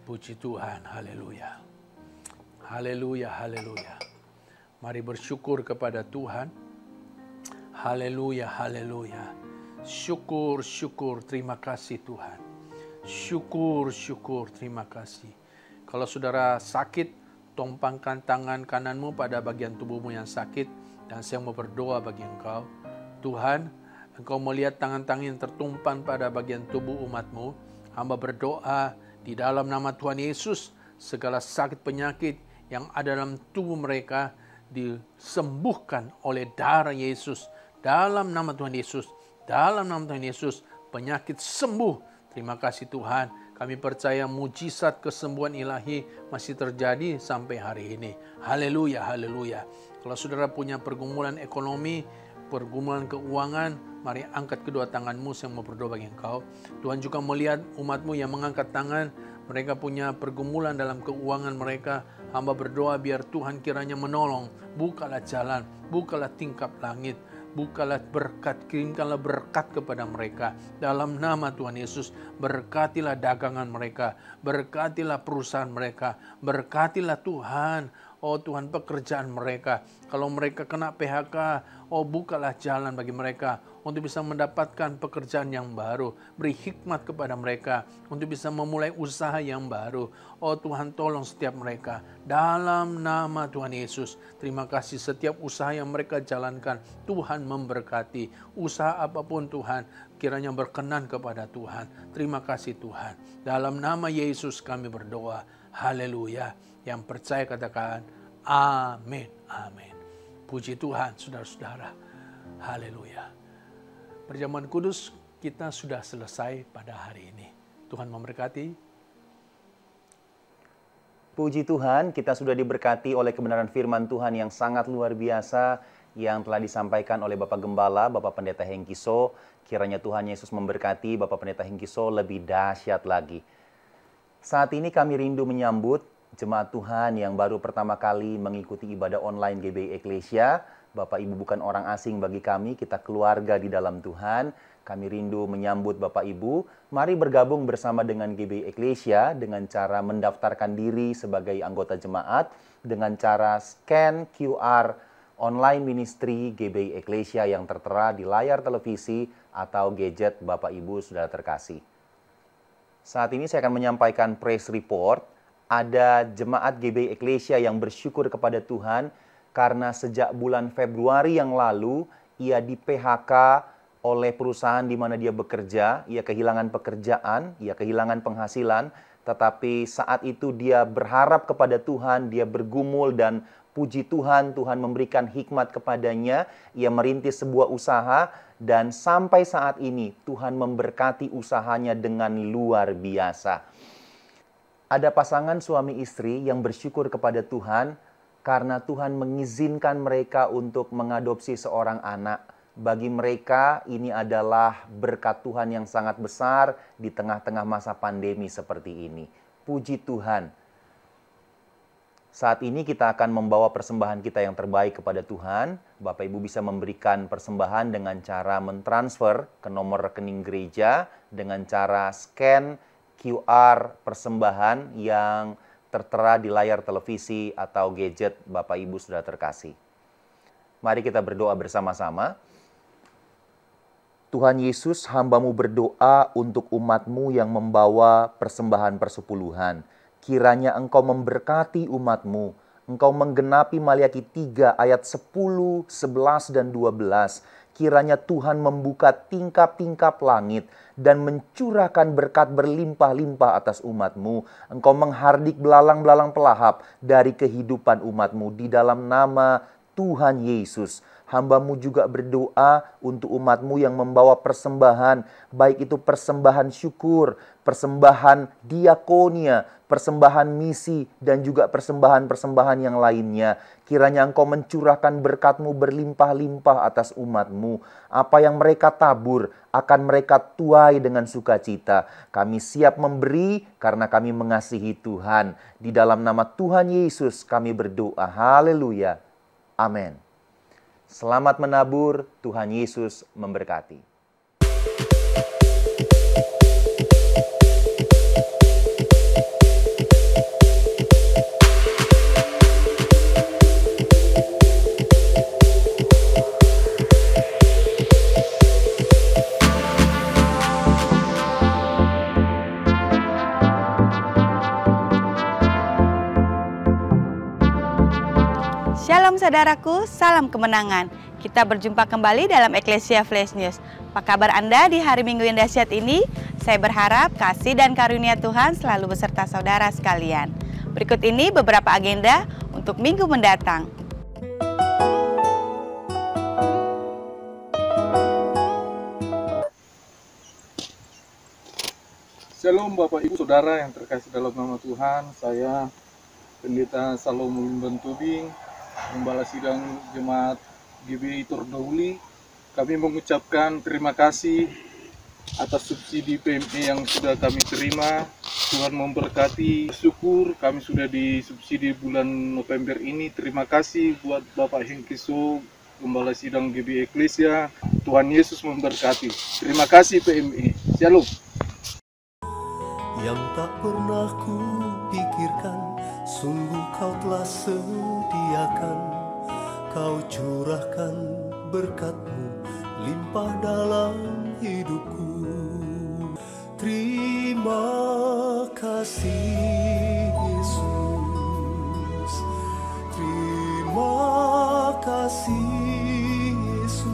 Puji Tuhan, haleluya. Haleluya, haleluya. Mari bersyukur kepada Tuhan. Haleluya, haleluya. Syukur, syukur, terima kasih Tuhan. Syukur, syukur, terima kasih. Kalau saudara sakit, tumpangkan tangan kananmu pada bagian tubuhmu yang sakit. Dan saya mau berdoa bagi engkau. Tuhan, engkau melihat tangan-tangan yang tertumpan pada bagian tubuh umatmu. Hamba berdoa di dalam nama Tuhan Yesus, segala sakit penyakit yang ada dalam tubuh mereka disembuhkan oleh darah Yesus. Dalam nama Tuhan Yesus, dalam nama Tuhan Yesus, penyakit sembuh. Terima kasih Tuhan, kami percaya mujizat kesembuhan ilahi masih terjadi sampai hari ini. Haleluya, haleluya. Kalau saudara punya pergumulan ekonomi, pergumulan keuangan, mari angkat kedua tanganmu, saya mau berdoa bagi engkau. Tuhan juga melihat umatmu yang mengangkat tangan, mereka punya pergumulan dalam keuangan mereka. Hamba berdoa biar Tuhan kiranya menolong. Bukalah jalan, bukalah tingkap langit, bukalah berkat, kirimkanlah berkat kepada mereka. Dalam nama Tuhan Yesus, berkatilah dagangan mereka, berkatilah perusahaan mereka, berkatilah Tuhan. Oh Tuhan, pekerjaan mereka. Kalau mereka kena PHK, oh bukalah jalan bagi mereka untuk bisa mendapatkan pekerjaan yang baru. Beri hikmat kepada mereka untuk bisa memulai usaha yang baru. Oh Tuhan, tolong setiap mereka. Dalam nama Tuhan Yesus, terima kasih setiap usaha yang mereka jalankan. Tuhan memberkati. Usaha apapun Tuhan, kiranya berkenan kepada Tuhan. Terima kasih Tuhan. Dalam nama Yesus kami berdoa. Haleluya. Yang percaya katakan amin, amin. Puji Tuhan saudara-saudara. Haleluya. Perjamuan kudus kita sudah selesai pada hari ini. Tuhan memberkati. Puji Tuhan, kita sudah diberkati oleh kebenaran firman Tuhan yang sangat luar biasa yang telah disampaikan oleh Bapak Gembala, Bapak Pendeta Hengkiso. Kiranya Tuhan Yesus memberkati Bapak Pendeta Hengkiso lebih dahsyat lagi. Saat ini kami rindu menyambut jemaat Tuhan yang baru pertama kali mengikuti ibadah online GBI Eklesia. Bapak Ibu bukan orang asing bagi kami, kita keluarga di dalam Tuhan. Kami rindu menyambut Bapak Ibu. Mari bergabung bersama dengan GBI Eklesia dengan cara mendaftarkan diri sebagai anggota jemaat dengan cara scan QR online ministry GBI Eklesia yang tertera di layar televisi atau gadget Bapak Ibu sudah terkasih. Saat ini saya akan menyampaikan press report. Ada jemaat GBI Eklesia yang bersyukur kepada Tuhan karena sejak bulan Februari yang lalu ia di PHK oleh perusahaan di mana dia bekerja. Ia kehilangan pekerjaan, ia kehilangan penghasilan, tetapi saat itu dia berharap kepada Tuhan, dia bergumul dan puji Tuhan, Tuhan memberikan hikmat kepadanya. Ia merintis sebuah usaha dan sampai saat ini Tuhan memberkati usahanya dengan luar biasa. Ada pasangan suami istri yang bersyukur kepada Tuhan karena Tuhan mengizinkan mereka untuk mengadopsi seorang anak. Bagi mereka ini adalah berkat Tuhan yang sangat besar di tengah-tengah masa pandemi seperti ini. Puji Tuhan. Saat ini kita akan membawa persembahan kita yang terbaik kepada Tuhan. Bapak Ibu bisa memberikan persembahan dengan cara mentransfer ke nomor rekening gereja dengan cara scan QR persembahan yang tertera di layar televisi atau gadget Bapak Ibu sudah terkasih. Mari kita berdoa bersama-sama. Tuhan Yesus, hamba-Mu berdoa untuk umat-Mu yang membawa persembahan persepuluhan. Kiranya Engkau memberkati umat-Mu. Engkau menggenapi Maliaki 3 ayat 10, 11, dan 12. Kiranya Tuhan membuka tingkap-tingkap langit dan mencurahkan berkat berlimpah-limpah atas umat-Mu. Engkau menghardik belalang-belalang pelahap dari kehidupan umat-Mu di dalam nama Tuhan Yesus. Hamba-Mu juga berdoa untuk umat-Mu yang membawa persembahan, baik itu persembahan syukur, persembahan diakonia, persembahan misi, dan juga persembahan-persembahan yang lainnya. Kiranya Engkau mencurahkan berkat-Mu berlimpah-limpah atas umat-Mu. Apa yang mereka tabur akan mereka tuai dengan sukacita. Kami siap memberi karena kami mengasihi Tuhan. Di dalam nama Tuhan Yesus kami berdoa. Haleluya. Amin. Selamat menabur, Tuhan Yesus memberkati. Shalom saudaraku, salam kemenangan. Kita berjumpa kembali dalam Eklesia Flash News. Apa kabar Anda di hari Minggu yang dahsyat ini? Saya berharap kasih dan karunia Tuhan selalu beserta saudara sekalian. Berikut ini beberapa agenda untuk minggu mendatang. Shalom Bapak Ibu Saudara yang terkasih dalam nama Tuhan. Saya Pendeta Salomon Bentubing, Gembala Sidang Jemaat GBI Tordahuli. Kami mengucapkan terima kasih atas subsidi PME yang sudah kami terima. Tuhan memberkati. Syukur kami sudah disubsidi bulan November ini. Terima kasih buat Bapak Hengkiso, Gembala Sidang GBI Eklesia. Tuhan Yesus memberkati. Terima kasih PME. Shalom. Yang tak pernah ku pikirkan, sungguh Kau telah sediakan. Kau curahkan berkat-Mu limpah dalam hidupku. Terima kasih Yesus. Terima kasih Yesus.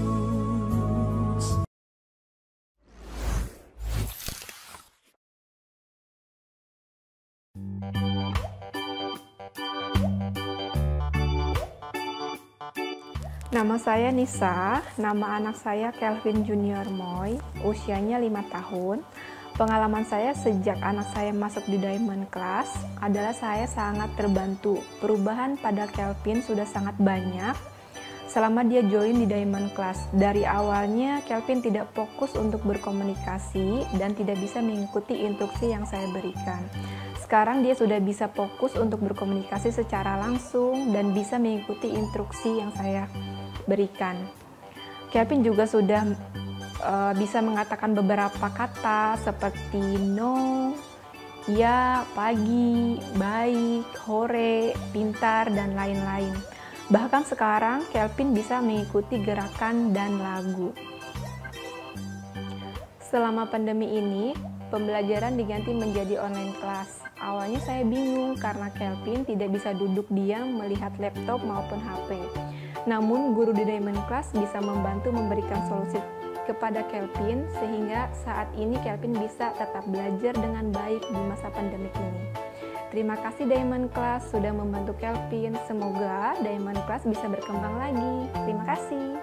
Nama saya Nisa, nama anak saya Kelvin Junior Moy, usianya 5 tahun. Pengalaman saya sejak anak saya masuk di Diamond Class adalah saya sangat terbantu. Perubahan pada Kelvin sudah sangat banyak selama dia join di Diamond Class. Dari awalnya Kelvin tidak fokus untuk berkomunikasi dan tidak bisa mengikuti instruksi yang saya berikan. Sekarang dia sudah bisa fokus untuk berkomunikasi secara langsung dan bisa mengikuti instruksi yang saya berikan. Kelvin juga sudah bisa mengatakan beberapa kata seperti no, ya, pagi, baik, hore, pintar, dan lain-lain. Bahkan sekarang Kelvin bisa mengikuti gerakan dan lagu. Selama pandemi ini, pembelajaran diganti menjadi online class. Awalnya saya bingung karena Kelvin tidak bisa duduk diam melihat laptop maupun HP. Namun guru di Diamond Class bisa membantu memberikan solusi kepada Kelvin sehingga saat ini Kelvin bisa tetap belajar dengan baik di masa pandemik ini. Terima kasih Diamond Class sudah membantu Kelvin. Semoga Diamond Class bisa berkembang lagi. Terima kasih.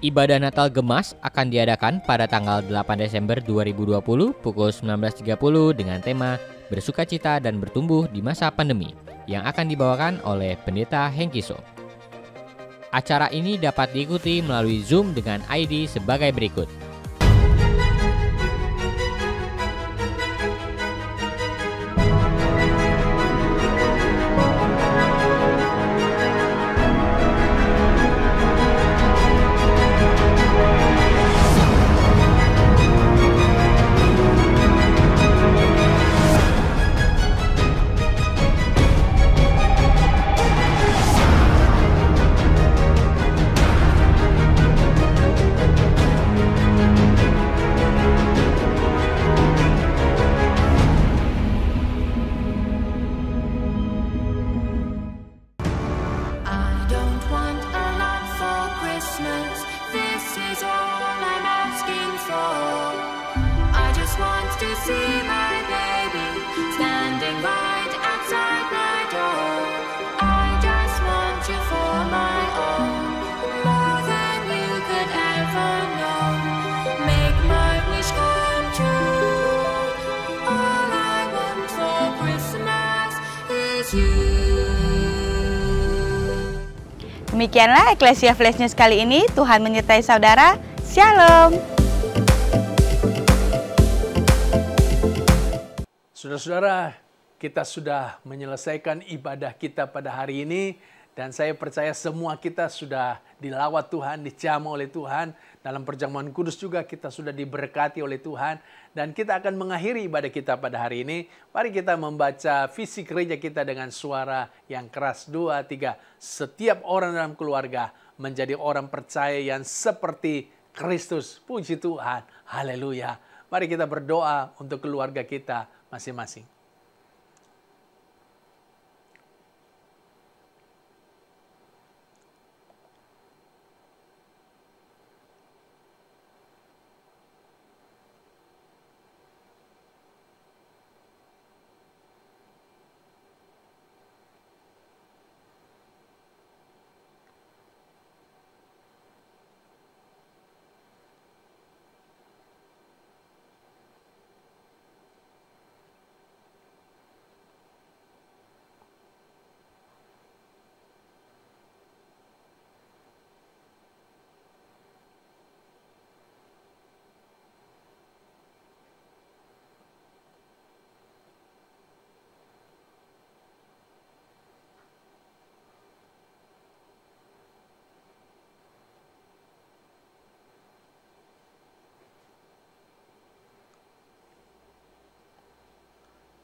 Ibadah Natal Gemas akan diadakan pada tanggal 8 Desember 2020 pukul 19.30 dengan tema Bersukacita dan Bertumbuh di Masa Pandemi yang akan dibawakan oleh Pendeta Hengkiso. Acara ini dapat diikuti melalui Zoom dengan ID sebagai berikut. see my baby standing right outside my door. I just want you for my own, more than you could ever know. Make my wish come true. All I want for Christmas is you. Demikianlah Eklesia Flash News kali ini. Tuhan menyertai saudara. Shalom. Saudara-saudara, kita sudah menyelesaikan ibadah kita pada hari ini. Dan saya percaya semua kita sudah dilawat Tuhan, dijamah oleh Tuhan. Dalam perjamuan kudus juga kita sudah diberkati oleh Tuhan. Dan kita akan mengakhiri ibadah kita pada hari ini. Mari kita membaca visi gereja kita dengan suara yang keras. 2, 3. Setiap orang dalam keluarga menjadi orang percaya yang seperti Kristus. Puji Tuhan. Haleluya. Mari kita berdoa untuk keluarga kita masing-masing.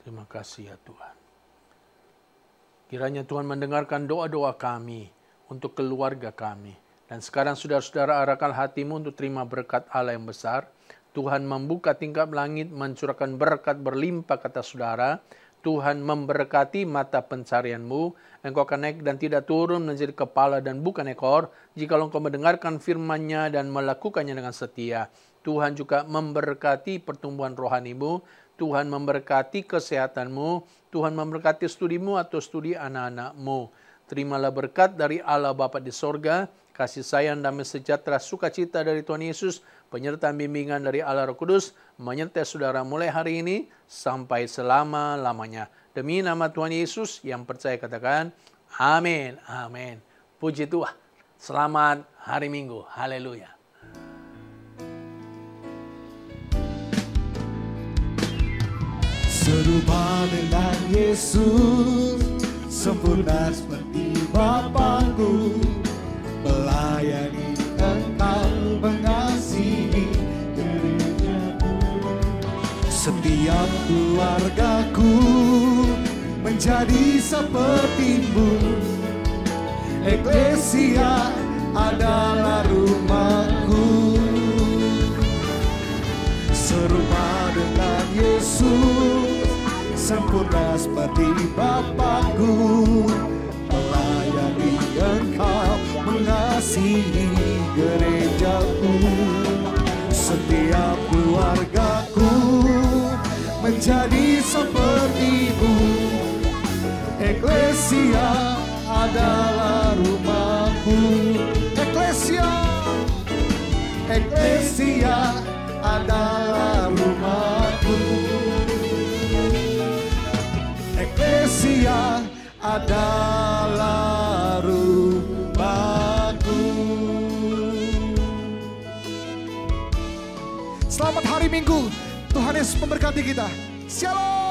Terima kasih ya Tuhan. Kiranya Tuhan mendengarkan doa-doa kami untuk keluarga kami. Dan sekarang saudara-saudara arahkan hatimu untuk terima berkat Allah yang besar. Tuhan membuka tingkap langit, mencurahkan berkat berlimpah kata saudara. Tuhan memberkati mata pencarianmu. Engkau akan naik dan tidak turun menjadi kepala dan bukan ekor. Jika engkau mendengarkan firman-Nya dan melakukannya dengan setia. Tuhan juga memberkati pertumbuhan rohanimu. Tuhan memberkati kesehatanmu, Tuhan memberkati studimu atau studi anak-anakmu. Terimalah berkat dari Allah Bapa di sorga, kasih sayang, damai sejahtera, sukacita dari Tuhan Yesus, penyertaan bimbingan dari Allah Roh Kudus, menyertai saudara mulai hari ini sampai selama-lamanya. Demi nama Tuhan Yesus yang percaya katakan, amin, amin. Puji Tuhan, selamat hari Minggu, haleluya. Serupa dengan Yesus, sempurna seperti Bapakku, melayani Engkau, mengasihi gerejaku. Setiap keluargaku menjadi seperti-Mu. Eklesia adalah rumahku. Serupa dengan Yesus, sempurna seperti Bapakku, melayani Engkau, mengasihi gerejaku. Setiap keluargaku menjadi seperti-Mu. Eklesia adalah rumahku. Eklesia adalah rumahku. Eklesia adalah rumahku. Selamat hari Minggu. Tuhan Yesus memberkati kita. Shalom.